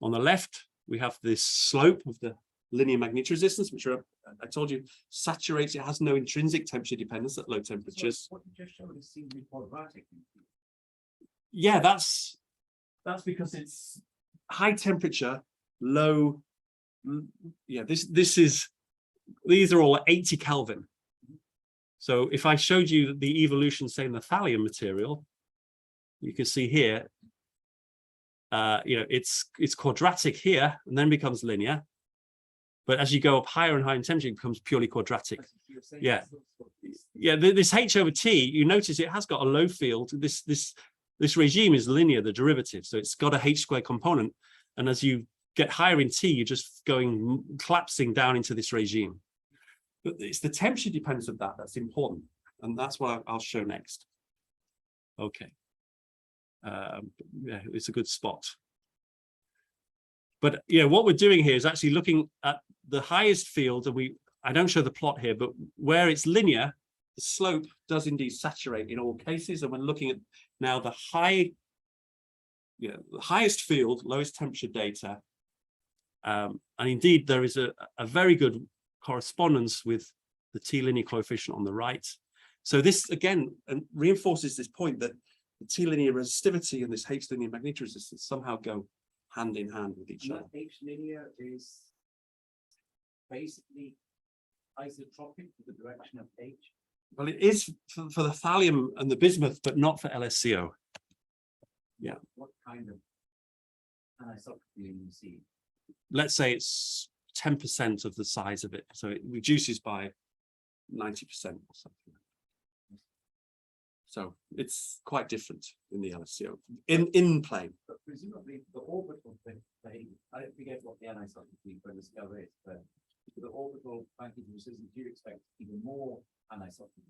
On the left, we have this slope of the linear magnetoresistance, which I told you saturates. It has no intrinsic temperature dependence at low temperatures. So what you just showed us seems to be quadratic. Yeah, that's because it's high temperature, low. Yeah, these are all at 80 Kelvin. So if I showed you the evolution, say in the thallium material, you can see here, it's quadratic here and then becomes linear. But as you go up higher and higher in temperature, it becomes purely quadratic. Yeah. Yeah, this H over T, you notice it has got a low field. This regime is linear, the derivative. So it's got a H squared component. And as you get higher in T, you're just collapsing down into this regime. But it's the temperature dependence of that that's important. And that's what I'll show next. Okay. Yeah, it's a good spot. But what we're doing here is actually looking at the highest field, and I don't show the plot here, but where it's linear, the slope does indeed saturate in all cases. And we're looking at now the highest field, lowest temperature data. And indeed, there is a very good correspondence with the T linear coefficient on the right. So this again reinforces this point that the T linear resistivity and this H linear magnetoresistance somehow go hand in hand with each other. H linear is basically isotropic to the direction of H. Well, it is for the thallium and the bismuth, but not for LSCO. Yeah. What kind of anisotropy do you see? Let's say it's 10% of the size of it, so it reduces by 90% or something. So it's quite different in the LSCO in plane. But presumably the orbital behavior, I forget what the anisotropy for the scale is, but the orbital magnetic resistance, do you expect even more anisotropy?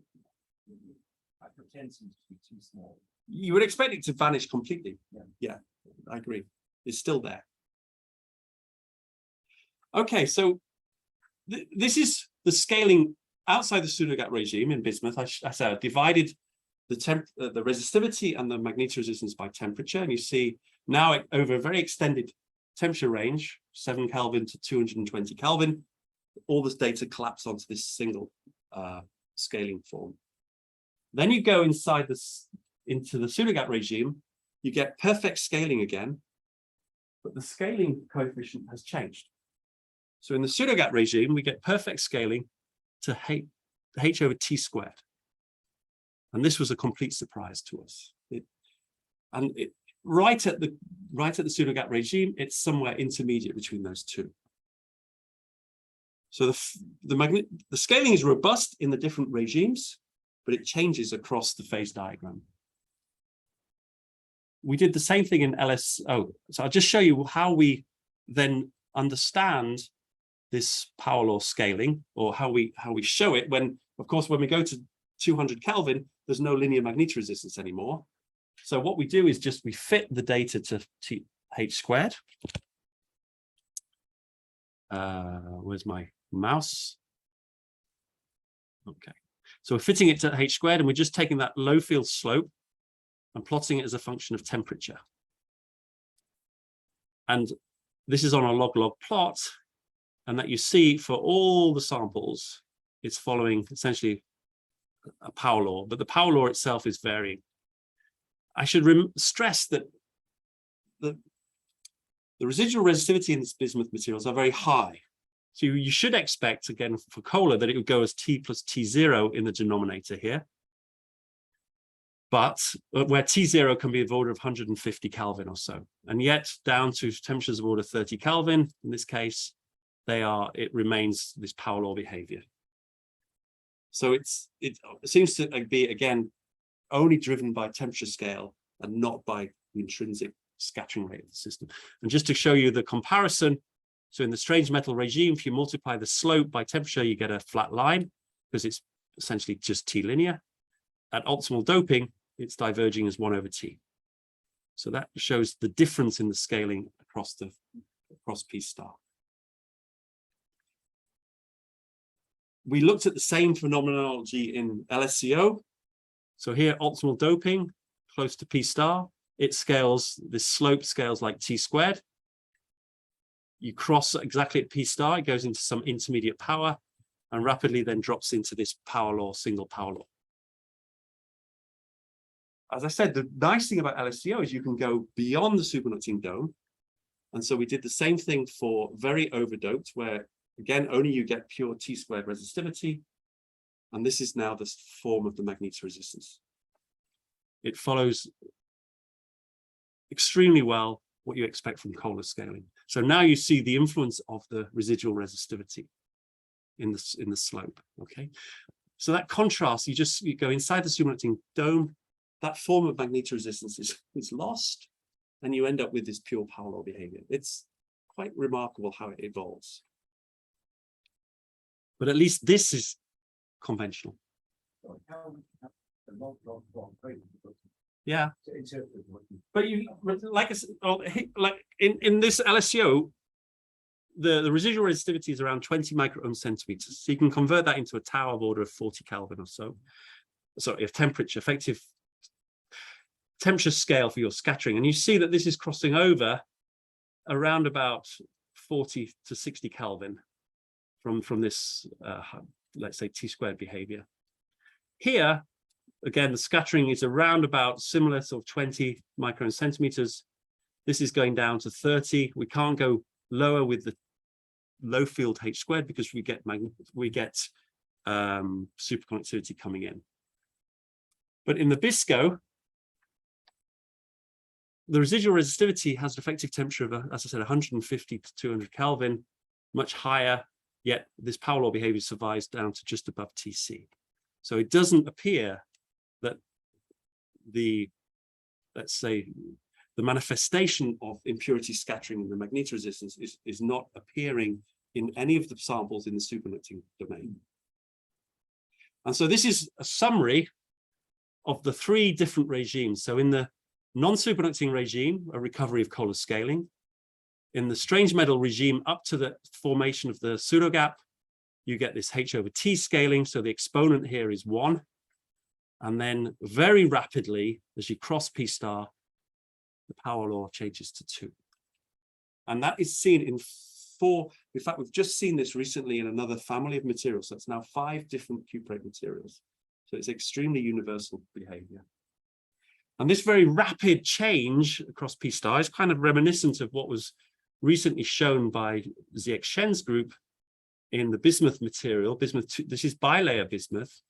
Factor 10 seems to be too small. You would expect it to vanish completely. Yeah. Yeah, I agree. It's still there. Okay, so this is the scaling outside the pseudogap regime in bismuth. I said I divided the resistivity and the magnetoresistance by temperature, and you see now over a very extended temperature range, 7 Kelvin to 220 Kelvin, all this data collapse onto this single scaling form. Then you go inside this into the pseudogap regime, you get perfect scaling again, but the scaling coefficient has changed. So in the pseudogap regime, we get perfect scaling to h over t squared. And this was a complete surprise to us. Right at the pseudogap regime, it's somewhere intermediate between those two. So the scaling is robust in the different regimes, but it changes across the phase diagram. We did the same thing in LSO. So I'll just show you how we then understand this power law scaling, or how we show it when, of course, when we go to 200 Kelvin, there's no linear magnetoresistance anymore. So what we do is just we fit the data to h squared. Where's my mouse? Okay. So we're fitting it to h squared, and we're just taking that low field slope and plotting it as a function of temperature. And this is on a log-log plot, and that you see for all the samples, it's following essentially a power law, but the power law itself is varying. I should stress that the residual resistivity in these bismuth materials are very high. So you should expect, again, for cola, that it would go as T plus T0 in the denominator here. But where T0 can be of order of 150 Kelvin or so. And yet down to temperatures of order 30 Kelvin, in this case, it remains this power law behavior. So it seems to be, again, only driven by temperature scale and not by the intrinsic scattering rate of the system. And just to show you the comparison, so in the strange metal regime, if you multiply the slope by temperature, you get a flat line because it's essentially just T linear. At optimal doping, it's diverging as 1 over T. So that shows the difference in the scaling across P star. We looked at the same phenomenology in LSCO. So here, optimal doping, close to P star, it scales, this slope scales like T squared. You cross exactly at P star, it goes into some intermediate power and rapidly then drops into this power law, single power law. As I said, the nice thing about LSCO is you can go beyond the superconducting dome. And so we did the same thing for very overdoped, where again, only you get pure T squared resistivity. And this is now the form of the magnetoresistance. It follows extremely well what you expect from Kohler scaling. So now you see the influence of the residual resistivity in the slope. Okay. So that contrast, you go inside the superconducting dome, that form of magnetoresistance is lost, and you end up with this pure power law behavior. It's quite remarkable how it evolves. But at least this is conventional. Yeah. But like I said, like in this LSCO, the residual resistivity is around 20 microohm centimeters. So you can convert that into a tau of order of 40 Kelvin or so. So if effective temperature scale for your scattering, and you see that this is crossing over around about 40 to 60 Kelvin from this, let's say, T squared behavior. Here, again, the scattering is around about similar, sort of 20 micron centimeters. This is going down to 30. We can't go lower with the low field H squared because we get superconductivity coming in. But in the BISCO, the residual resistivity has an effective temperature of, as I said, 150 to 200 Kelvin, much higher, yet this power law behavior survives down to just above TC. So it doesn't appear that the, let's say, the manifestation of impurity scattering in the magnetoresistance is not appearing in any of the samples in the superconducting domain. And so this is a summary of the three different regimes. So in the non-superconducting regime, a recovery of Kohler scaling. In the strange metal regime, up to the formation of the pseudogap, you get this H/T scaling. So the exponent here is 1. And then very rapidly, as you cross P star, the power law changes to 2. And that is seen in 4. In fact, we've just seen this recently in another family of materials. So it's now 5 different cuprate materials. So it's extremely universal behavior. And this very rapid change across P star is kind of reminiscent of what was recently shown by Ziek Shen's group in the bismuth material. Bismuth, this is bilayer bismuth,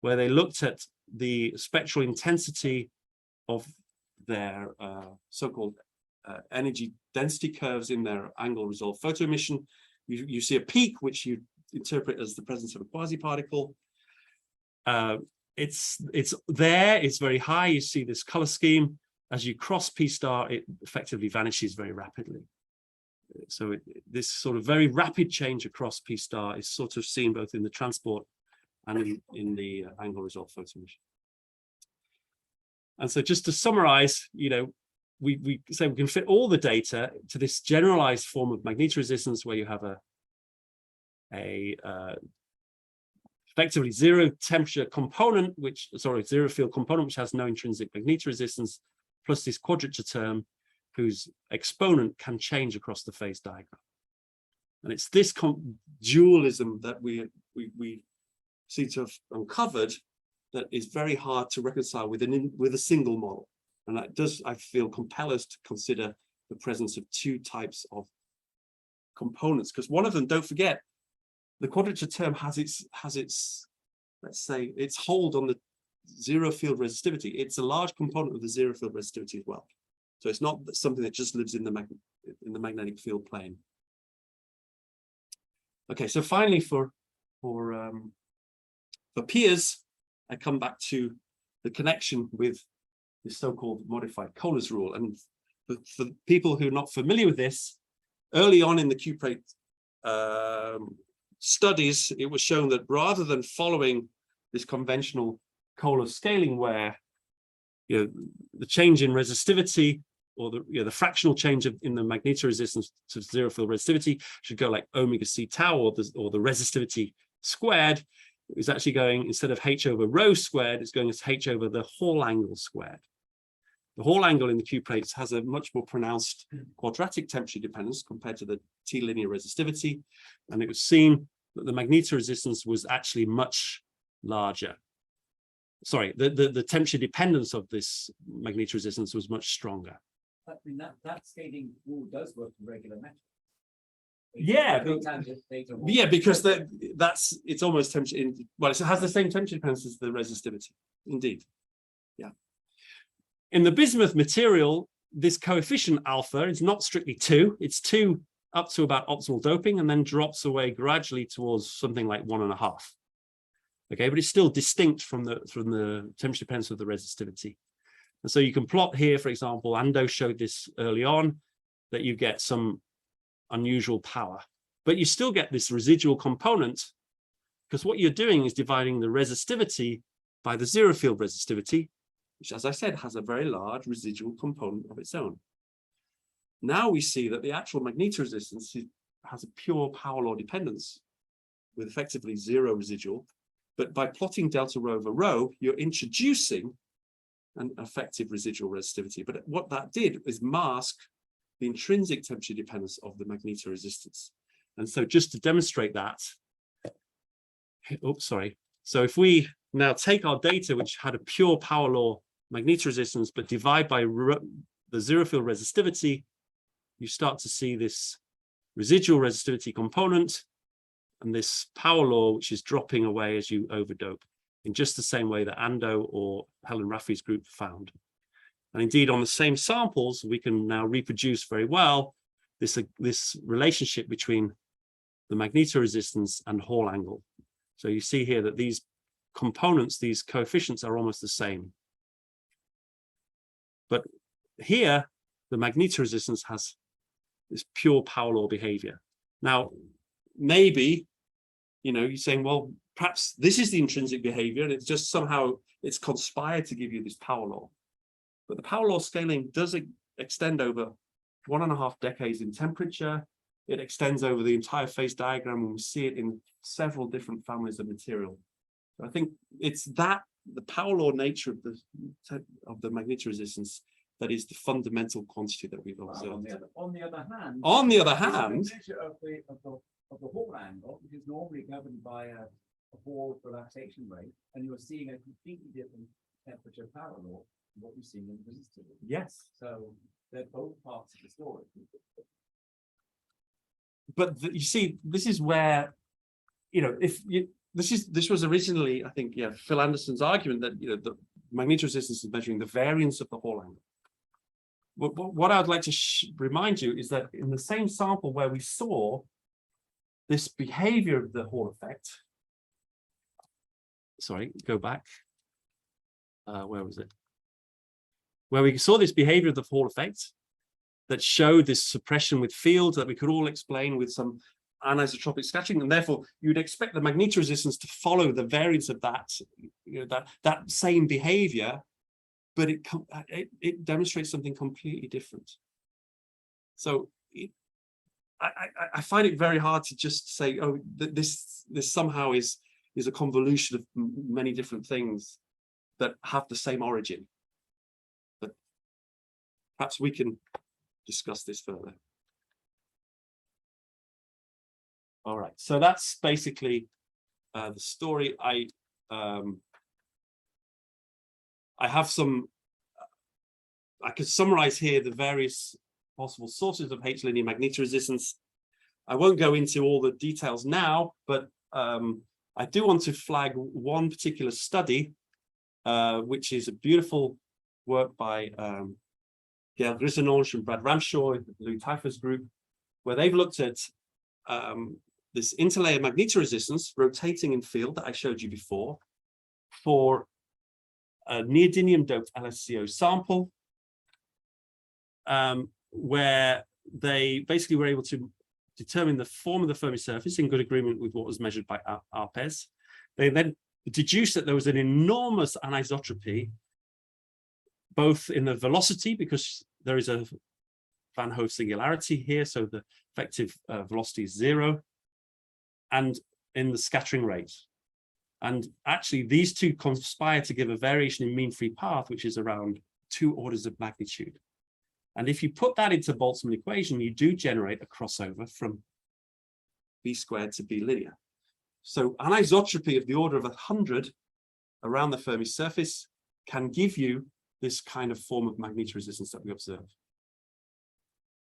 where they looked at the spectral intensity of their so-called energy density curves in their angle resolved photoemission. You see a peak, which you interpret as the presence of a quasi-particle. It's there, it's very high. You see this color scheme. As you cross P star, it effectively vanishes very rapidly. So this sort of very rapid change across P star is sort of seen both in the transport and in the angle resolved photoemission. And so just to summarize, you know, we say we can fit all the data to this generalized form of magnetoresistance where you have effectively zero temperature component, zero field component, which has no intrinsic magnetoresistance, plus this quadrature term whose exponent can change across the phase diagram. And it's this dualism that we seem to have uncovered that is very hard to reconcile with a single model. And that does, I feel, compel us to consider the presence of 2 types of components, because one of them, don't forget, the quadrature term has its, let's say, its hold on the zero field resistivity. It's a large component of the zero field resistivity as well. So it's not something that just lives in the magnetic field plane. Okay, so finally for Piers, I come back to the connection with the so-called modified Kohler's rule. And for people who are not familiar with this, early on in the cuprate studies, it was shown that rather than following this conventional Kohler scaling where the change in resistivity or the fractional change in the magnetoresistance to zero field resistivity should go like omega c tau or the resistivity squared, it was actually going, instead of h/rho squared, it's going as h over the Hall angle squared. The Hall angle in the cuprates has a much more pronounced quadratic temperature dependence compared to the T-linear resistivity, and it was seen that the magnetoresistance was actually much larger. Sorry, the temperature dependence of this magnetoresistance was much stronger. I mean, that scaling rule does work for regular metal. Yeah, yeah, because it's almost temperature well, it has the same temperature dependence as the resistivity. Indeed, yeah. In the bismuth material, this coefficient alpha is not strictly 2. It's 2 up to about optimal doping, and then drops away gradually towards something like 1.5. Okay, but it's still distinct from the temperature dependence of the resistivity. And so you can plot here, for example, Ando showed this early on, that you get some unusual power, but you still get this residual component, because what you're doing is dividing the resistivity by the zero field resistivity, which, as I said, has a very large residual component of its own. Now we see that the actual magnetoresistance has a pure power law dependence with effectively 0 residual, but by plotting delta rho over rho, you're introducing an effective residual resistivity. But what that did is mask the intrinsic temperature dependence of the magnetoresistance. And so just to demonstrate that, oops, sorry. So if we now take our data, which had a pure power law magnetoresistance, but divide by the zero field resistivity, you start to see this residual resistivity component and this power law, which is dropping away as you overdope, in just the same way that Ando or Helen Raffy's group found. And indeed, on the same samples, we can now reproduce very well this relationship between the magnetoresistance and Hall angle. So you see here that these components, these coefficients, are almost the same. But here, the magnetoresistance has this pure power law behavior. Now, maybe, you know, you're saying, well, perhaps this is the intrinsic behavior and it's just somehow it's conspired to give you this power law. But the power law scaling does extend over 1.5 decades in temperature. It extends over the entire phase diagram, and we see it in several different families of material. So I think it's that the power law nature of the magnetoresistance that is the fundamental quantity that we've observed. On the other hand, The measure of the Hall angle, which is normally governed by a Hall relaxation rate, and you're seeing a completely different temperature power law than what you're seeing in the resistor. yes, So they're both parts of the story. but you see, this is where, you know, this was originally, I think, yeah, Phil Anderson's argument that, you know, the magnetoresistance is measuring the variance of the Hall angle. What I'd like to remind you is that in the same sample where we saw this behavior of the Hall effect, sorry, go back. Where was it? Where we saw this behavior of the Hall effect that showed this suppression with fields that we could all explain with some anisotropic scattering, and therefore you'd expect the magnetoresistance to follow the variance of that, you know, that same behavior, but it demonstrates something completely different. So I find it very hard to just say, oh, this somehow is a convolution of many different things that have the same origin. But perhaps we can discuss this further. All right, so that's basically the story. I have some, I could summarize here the various possible sources of H linear magnetoresistance. I won't go into all the details now, but I do want to flag one particular study, which is a beautiful work by Gail Grisonange and Brad Ramshaw, the Louis Typhus group, where they've looked at this interlayer magnetoresistance rotating in field that I showed you before for a neodymium doped LSCO sample, where they basically were able to determine the form of the Fermi surface in good agreement with what was measured by ARPES. They then deduced that there was an enormous anisotropy, both in the velocity, because there is a Van Hove singularity here, so the effective velocity is 0, and in the scattering rate. And actually, these two conspire to give a variation in mean free path, which is around 2 orders of magnitude. And if you put that into Boltzmann equation, you do generate a crossover from B squared to B linear. So anisotropy of the order of 100 around the Fermi surface can give you this kind of form of magnetoresistance that we observe.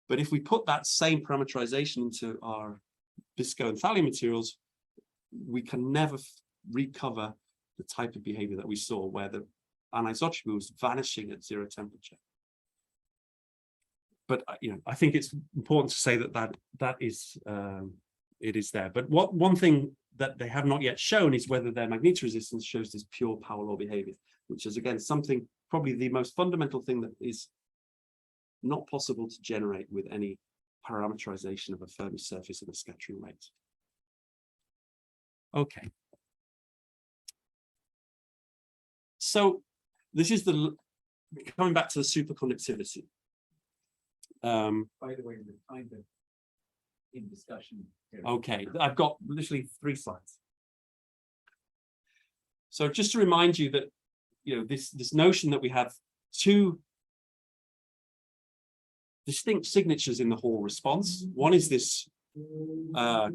But if we put that same parameterization into our visco and thallium materials, we can never recover the type of behavior that we saw where the anisotropy was vanishing at 0 temperature. But you know, I think it's important to say that that is it is there. But one thing that they have not yet shown is whether their magnetoresistance shows this pure power law behavior, which is again something, probably the most fundamental thing that is not possible to generate with any parameterization of a Fermi surface and a scattering rate. Okay. So this is coming back to the superconductivity. By the way, the kind of in discussion here. Okay, I've got literally 3 slides. So just to remind you that, you know, this notion that we have 2 distinct signatures in the Hall response. One is this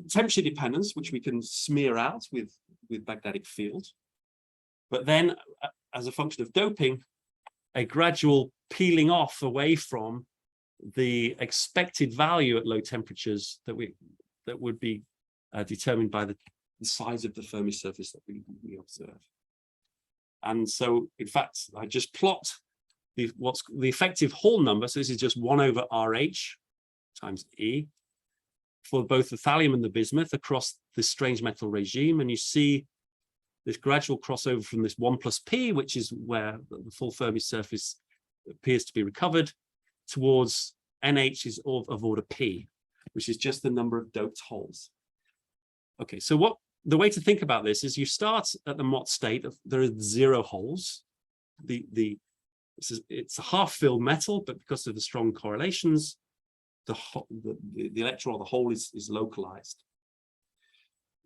temperature dependence, which we can smear out with magnetic field. But then, as a function of doping, a gradual peeling off away from the expected value at low temperatures that would be determined by the size of the Fermi surface that we observe. And so, in fact, I just plot what's the effective Hall number. So this is just 1 over RH times E for both the thallium and the bismuth across this strange metal regime. And you see this gradual crossover from this 1 plus P, which is where the full Fermi surface appears to be recovered towards NH is of order P, which is just the number of doped holes. Okay, so the way to think about this is you start at the Mott state of there are 0 holes. It's a half-filled metal, but because of the strong correlations, the electron or the hole is localized.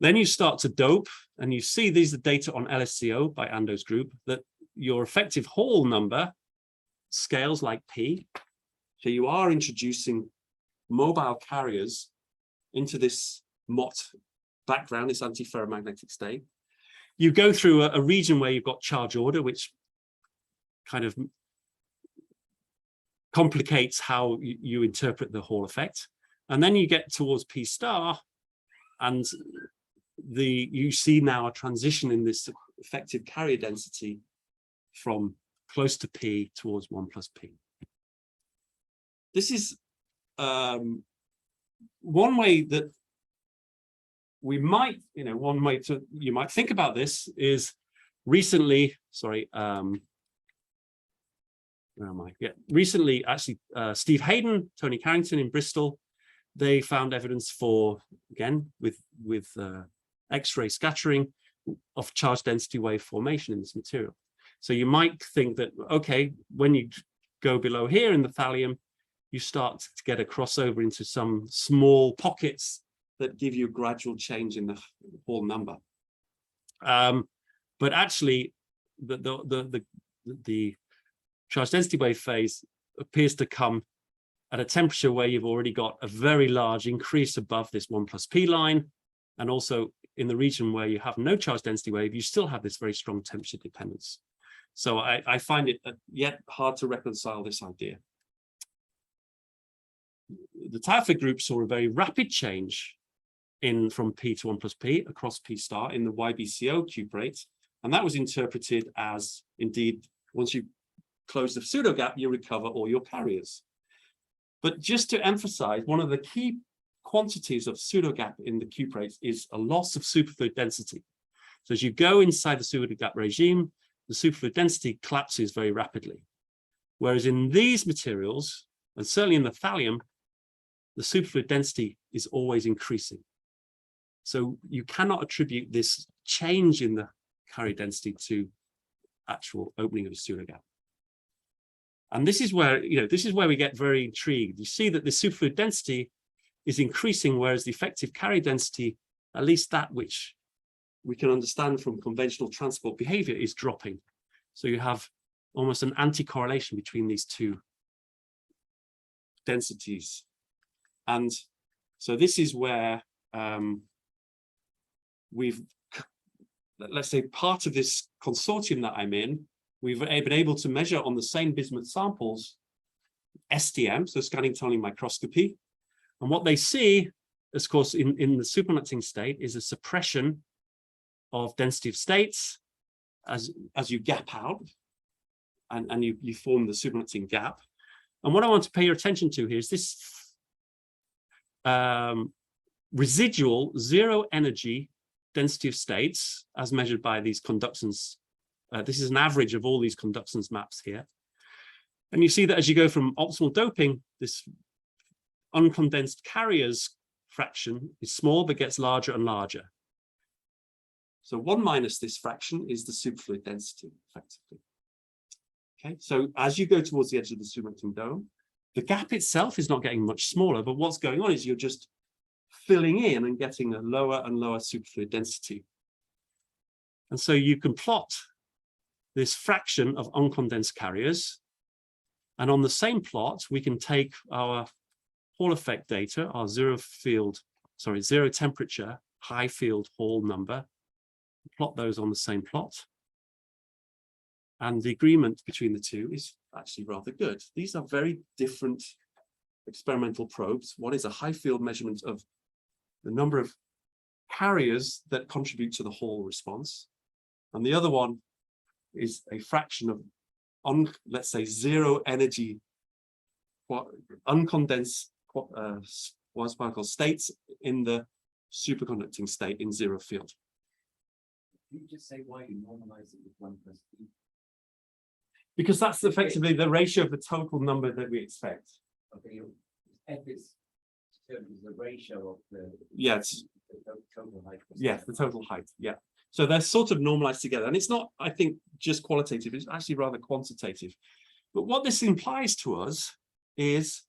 Then you start to dope, and you see these are data on LSCO by Ando's group, that your effective hole number scales like P. So you are introducing mobile carriers into this Mott background, this antiferromagnetic state. You go through a region where you've got charge order, which kind of complicates how you interpret the Hall effect. And then you get towards P star, and you see now a transition in this effective carrier density from close to P towards 1 plus P. This is one way that we might, one way you might think about this is recently, sorry, where am I? Yeah, recently, actually, Steve Hayden, Tony Carrington in Bristol, they found evidence for, again, with X-ray scattering of charge density wave formation in this material. So you might think that, okay, when you go below here in the thallium, you start to get a crossover into some small pockets that give you a gradual change in the Hall number. But actually, the charge density wave phase appears to come at a temperature where you've already got a very large increase above this 1 plus P line. And also in the region where you have no charge density wave, you still have this very strong temperature dependence. So I find it yet hard to reconcile this idea. The Taufik group saw a very rapid change from P to 1 plus P across P star in the YBCO cuprate. And that was interpreted as, indeed, once you close the pseudo gap, you recover all your carriers. But just to emphasize, one of the key quantities of pseudo gap in the cuprates is a loss of superfluid density. So as you go inside the pseudo gap regime, the superfluid density collapses very rapidly. Whereas in these materials, and certainly in the thallium, the superfluid density is always increasing. So you cannot attribute this change in the carrier density to actual opening of a pseudo gap. And this is where, we get very intrigued. You see that the superfluid density is increasing, whereas the effective carrier density, at least that which we can understand from conventional transport behavior, is dropping. So you have almost an anti-correlation between these two densities. And so this is where let's say part of this consortium that I'm in, we've been able to measure on the same bismuth samples STM, so scanning tunneling microscopy. And what they see, of course, in the superconducting state is a suppression of density of states as you gap out and you form the superconducting gap. And what I want to pay your attention to here is this residual zero energy density of states as measured by these conductance. This is an average of all these conductance maps here. And you see that as you go from optimal doping, this uncondensed carriers fraction is small, but gets larger and larger. So 1 minus this fraction is the superfluid density, effectively. Okay, so as you go towards the edge of the superconducting dome, the gap itself is not getting much smaller, but what's going on is you're just filling in and getting a lower and lower superfluid density. And so you can plot this fraction of uncondensed carriers. And on the same plot, we can take our Hall effect data, our zero temperature, high field Hall number, plot those on the same plot. And the agreement between the two is actually rather good. These are very different experimental probes. One is a high field measurement of the number of carriers that contribute to the Hall response. And the other one is a fraction of, let's say, zero energy uncondensed quasi particle states in the superconducting state in zero field. Can you just say why you normalize it with 1 plus P? Because that's effectively the ratio of the total number that we expect. Okay, F is determined as the ratio of the Yes, total height. yes, the total height. Yeah. So they're sort of normalized together. And it's not, I think, just qualitative, it's actually rather quantitative. But what this implies to us is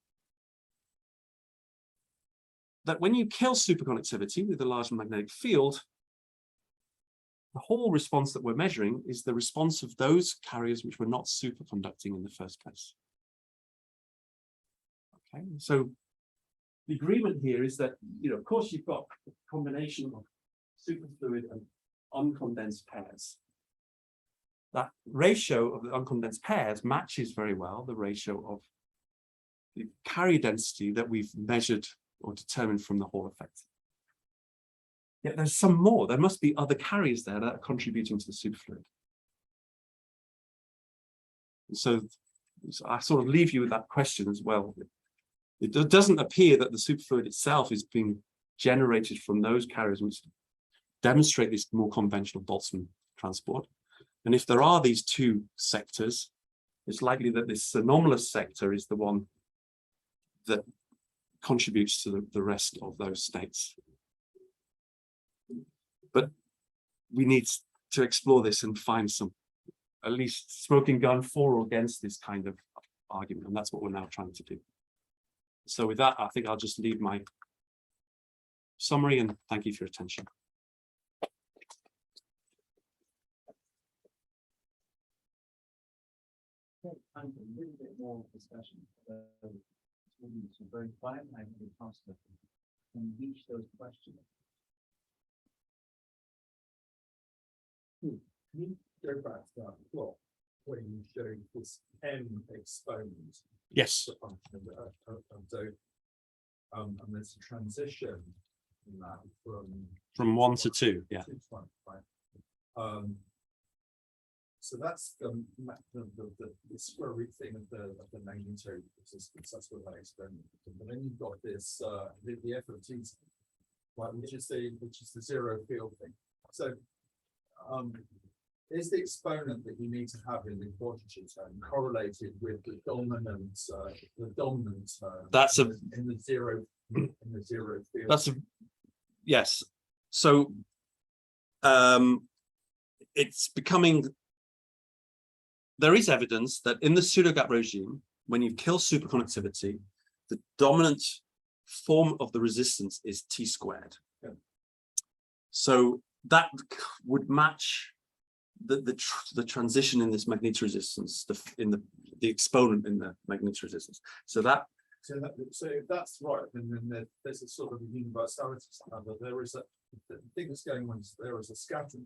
that when you kill superconductivity with a large magnetic field, the whole response that we're measuring is the response of those carriers which were not superconducting in the first place. Okay, so the agreement here is that, of course, you've got a combination of superfluid and uncondensed pairs. That ratio of the uncondensed pairs matches very well the ratio of the carrier density that we've measured or determined from the Hall effect. Yet there's some more. There must be other carriers there that are contributing to the superfluid. So I sort of leave you with that question as well. It doesn't appear that the superfluid itself is being generated from those carriers which demonstrate this more conventional Boltzmann transport. And if there are these two sectors, it's likely that this anomalous sector is the one that contributes to the rest of those states. But we need to explore this and find some, at least, smoking gun for or against this kind of argument. And that's what we're now trying to do. So with that, I think I'll just leave my summary and thank you for your attention. Time for a little bit more discussion. Very quiet. I can be constant and reach those questions. Can you go back to that plot where you showed this M exponent? Yes. The function and there's a transition in that From 1 to 2, yeah. to 1, right? So that's the square root thing of the magneto resistance. That's what I experiment. And then you've got this the F of T, right, which is the zero field thing. So is the exponent that you need to have in the quantity term correlated with the dominant term That's in the zero field? That's yes. So it's becoming, there is evidence that in the pseudogap regime, when you kill superconductivity, the dominant form of the resistance is T squared. Yeah. So that would match the transition in this magnetoresistance, the exponent in the magnetoresistance. So if that's right, then there's a sort of a universality standard. There is the thing that's going on is there is a scattering.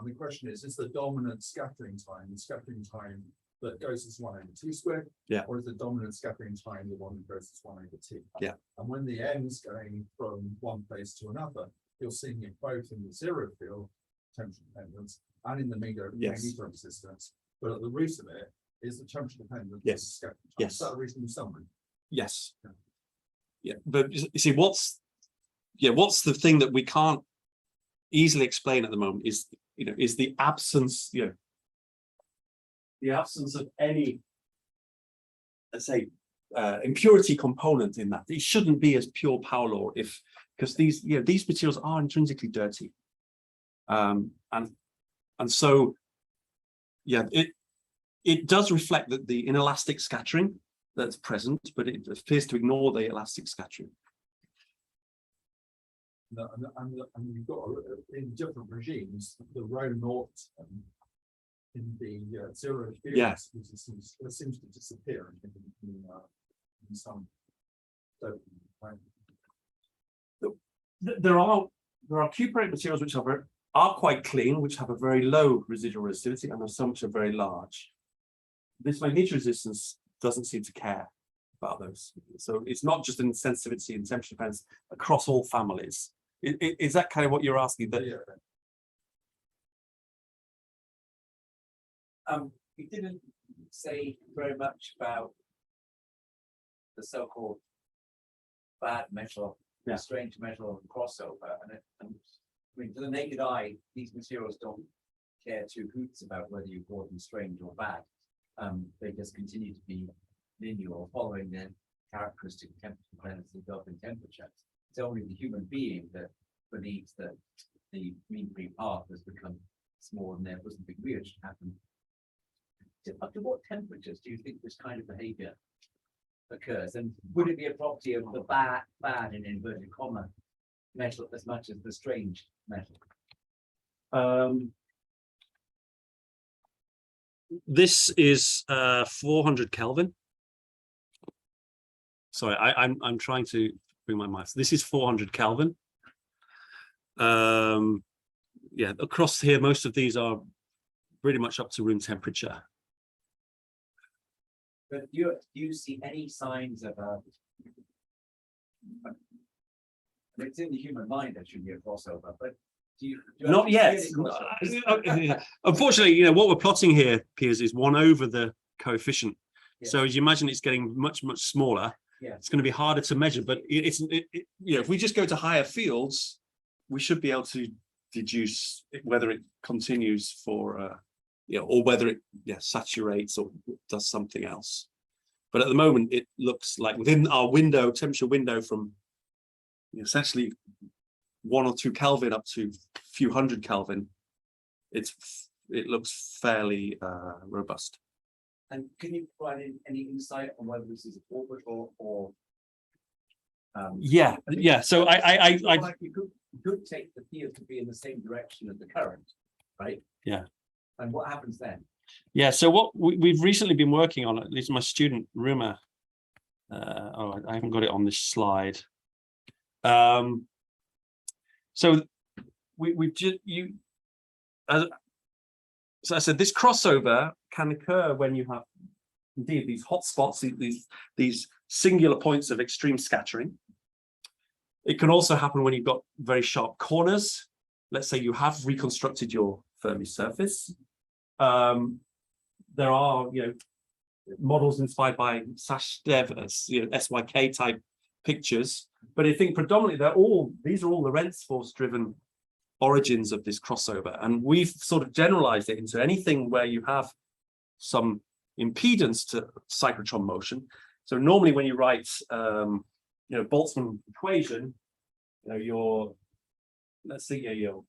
And the question is the dominant scattering time that goes as 1 over T squared? Yeah. Or is the dominant scattering time the one that goes as 1 over T? Yeah. And when the M is going from one place to another, you're seeing it both in the zero field temperature dependence and in the magneto resistance. But at the root of it is the temperature dependence. Yes. Yes. Is that a reasonable summary? yes. Yeah. But you see, what's the thing that we can't easily explain at the moment is the absence, the absence of any, let's say, impurity component in that. It shouldn't be as pure power law because these materials are intrinsically dirty. And so, yeah, it does reflect that the inelastic scattering that's present, but it appears to ignore the elastic scattering. And you've got in different regimes the rho naught in the zero field seems to disappear in some. So, right. There are cuprate materials which are quite clean, which have a very low residual resistivity, and some which are very large. This magnetoresistance doesn't seem to care about those. So it's not just in sensitivity and temperature dependence across all families. Is that kind of what you're asking? That We didn't say very much about the so-called bad metal, strange metal crossover, and I mean, to the naked eye, these materials don't care two hoots about whether you call them strange or bad. They just continue to be linear or following their characteristic temperature dependency of in temperature. It's only the human being that believes that the mean free path has become small and therefore something weird should happen. Up to what temperatures do you think this kind of behavior occurs? And would it be a property of the bad in inverted comma metal as much as the strange metal? This is 400 Kelvin. Sorry, I'm trying to bring my mic. This is 400 Kelvin. Yeah, across here, most of these are pretty much up to room temperature. But do you see any signs of it's in the human mind that should be a crossover, but do you Not yet. Unfortunately, what we're plotting here, Piers, is 1 over the coefficient. Yeah. So as you imagine, it's getting much smaller. Yeah. It's going to be harder to measure, but if we just go to higher fields, we should be able to deduce whether it continues for or whether it saturates or does something else. But at the moment, it looks like within our temperature window from essentially 1 or 2 Kelvin up to a few hundred Kelvin, it looks fairly robust. And can you provide any insight on whether this is orbital or Yeah. So you could take the field to be in the same direction as the current, right? Yeah. And what happens then? Yeah, so what we've recently been working on, at least my student Ruma, I haven't got it on this slide. So we've just so I said this crossover can occur when you have indeed these hotspots, these singular points of extreme scattering. It can also happen when you've got very sharp corners. Let's say you have reconstructed your Fermi surface. There are, models inspired by Sashdev, SYK type pictures, but I think predominantly these are all the Lorentz force driven origins of this crossover, and we've sort of generalized it into anything where you have some impedance to cyclotron motion. So normally when you write, Boltzmann equation, let's see, your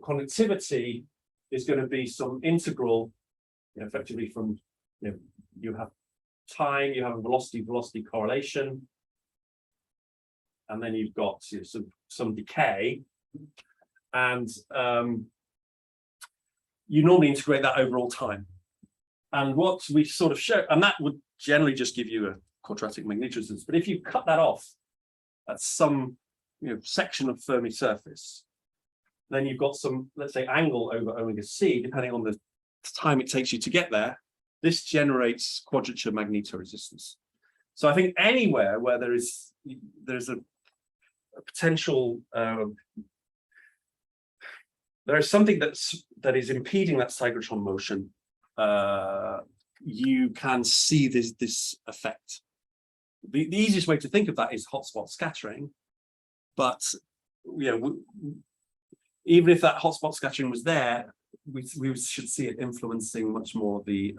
conductivity is going to be some integral, effectively from, you have time, you have a velocity correlation, and then you've got some decay, and you normally integrate that over all time. And what we sort of show, and that would generally just give you a quadratic magnetoresistance, but if you cut that off at some section of Fermi surface, then you've got some, let's say, angle over omega c, depending on the time it takes you to get there. This generates quadrature magneto-resistance. So I think anywhere where there's a potential, there is something that is impeding that cyclotron motion, you can see this effect. The easiest way to think of that is hotspot scattering, but even if that hotspot scattering was there, we should see it influencing much more the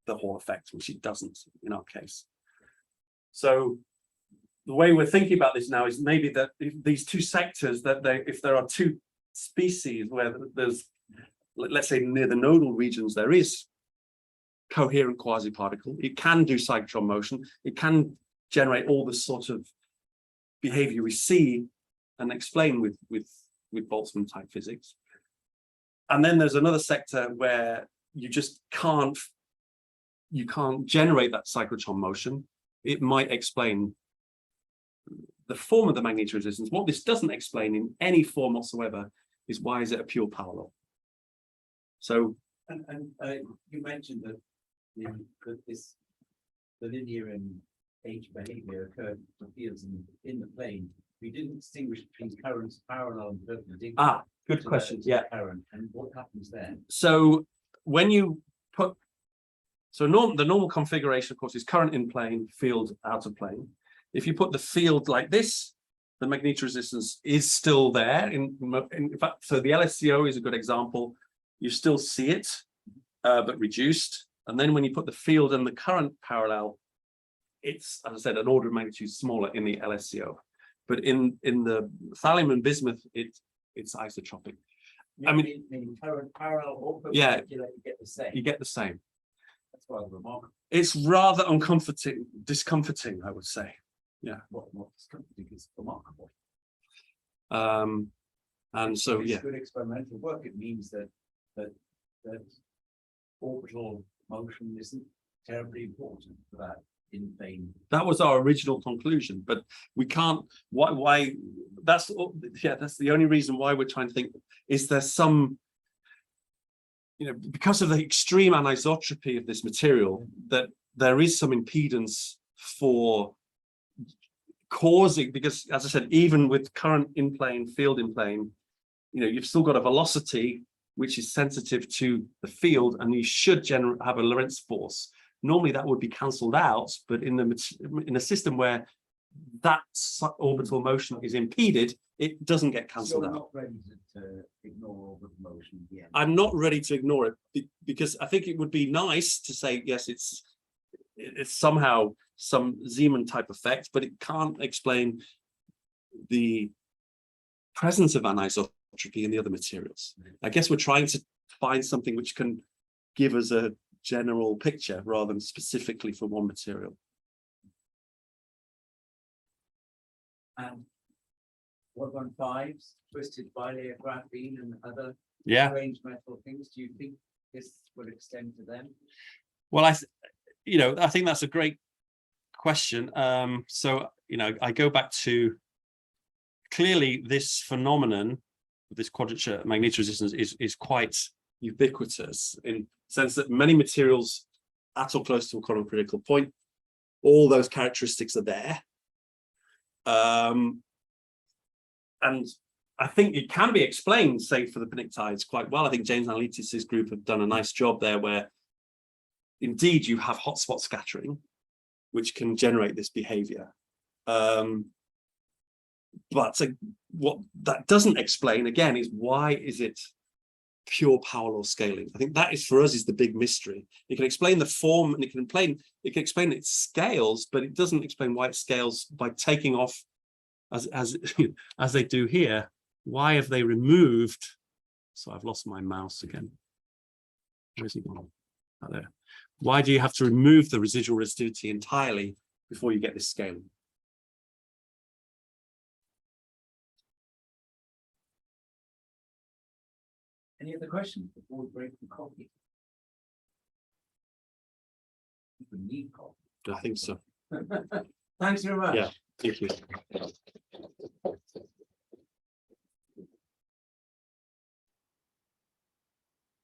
Hall effect, which it doesn't in our case. So the way we're thinking about this now is maybe that these two sectors, if there are two species where there's, let's say near the nodal regions, there is coherent quasi-particle, it can do cyclotron motion, it can generate all the sort of behavior we see and explain with Boltzmann type physics. And then there's another sector where you just can't generate that cyclotron motion. It might explain the form of the magnetoresistance. What this doesn't explain in any form whatsoever is why is it a pure power law. So, and you mentioned that the linear and H behavior occurred for fields in the plane. We didn't distinguish between currents parallel and perpendicular. Good question. Yeah. Current, and what happens then? So when you put, the normal configuration, of course, is current in plane, field out of plane. If you put the field like this, the magnetoresistance is still there. In fact, so the LSCO is a good example. you still see it, but reduced. And then when you put the field and the current parallel, it's, as I said, an order of magnitude smaller in the LSCO. But in the thallium and bismuth, it's isotropic. I mean, in current parallel or Yeah. perpendicular, you get the same. You get the same. That's rather remarkable. It's rather discomforting, I would say. What discomforting is remarkable. And so, It's yeah, good experimental work. It means that orbital motion isn't terribly important for that in plane. that was our original conclusion, but we can't, why, that's the only reason why we're trying to think, is there some, because of the extreme anisotropy of this material, that there is some impedance for causing, because as I said, even with current in plane, field in plane, you've still got a velocity which is sensitive to the field, and you should have a Lorentz force. Normally that would be cancelled out, but in a system where that orbital motion is impeded, it doesn't get cancelled You're out. not ready to ignore orbital motion at the end. I'm not ready to ignore it because I think it would be nice to say, yes, it's somehow some Zeeman type effect, but it can't explain the presence of anisotropy in the other materials. I guess we're trying to find something which can give us a general picture rather than specifically for one material. And what about fives, twisted bilayer graphene and other strange metal things? Do you think this will extend to them? Well, I think that's a great question. So, I go back to clearly this phenomenon, this quadrature magnetoresistance is quite ubiquitous in the sense that many materials at or close to a common critical point, all those characteristics are there. And I think it can be explained, say, for the pnictides quite well. I think James Analytis' group have done a nice job there where indeed you have hotspot scattering, which can generate this behavior. But what that doesn't explain, again, is why is it pure power law scaling? I think that is, for us, is the big mystery. It can explain the form and it can explain its scales, but it doesn't explain why it scales by taking off as they do here. Why have they removed? So I've lost my mouse again. Where's he gone? Out there. Why do you have to remove the residual resistivity entirely before you get this scaling? Any other questions before we break for coffee? We need coffee. I think so. Thanks very much. Yeah, thank you.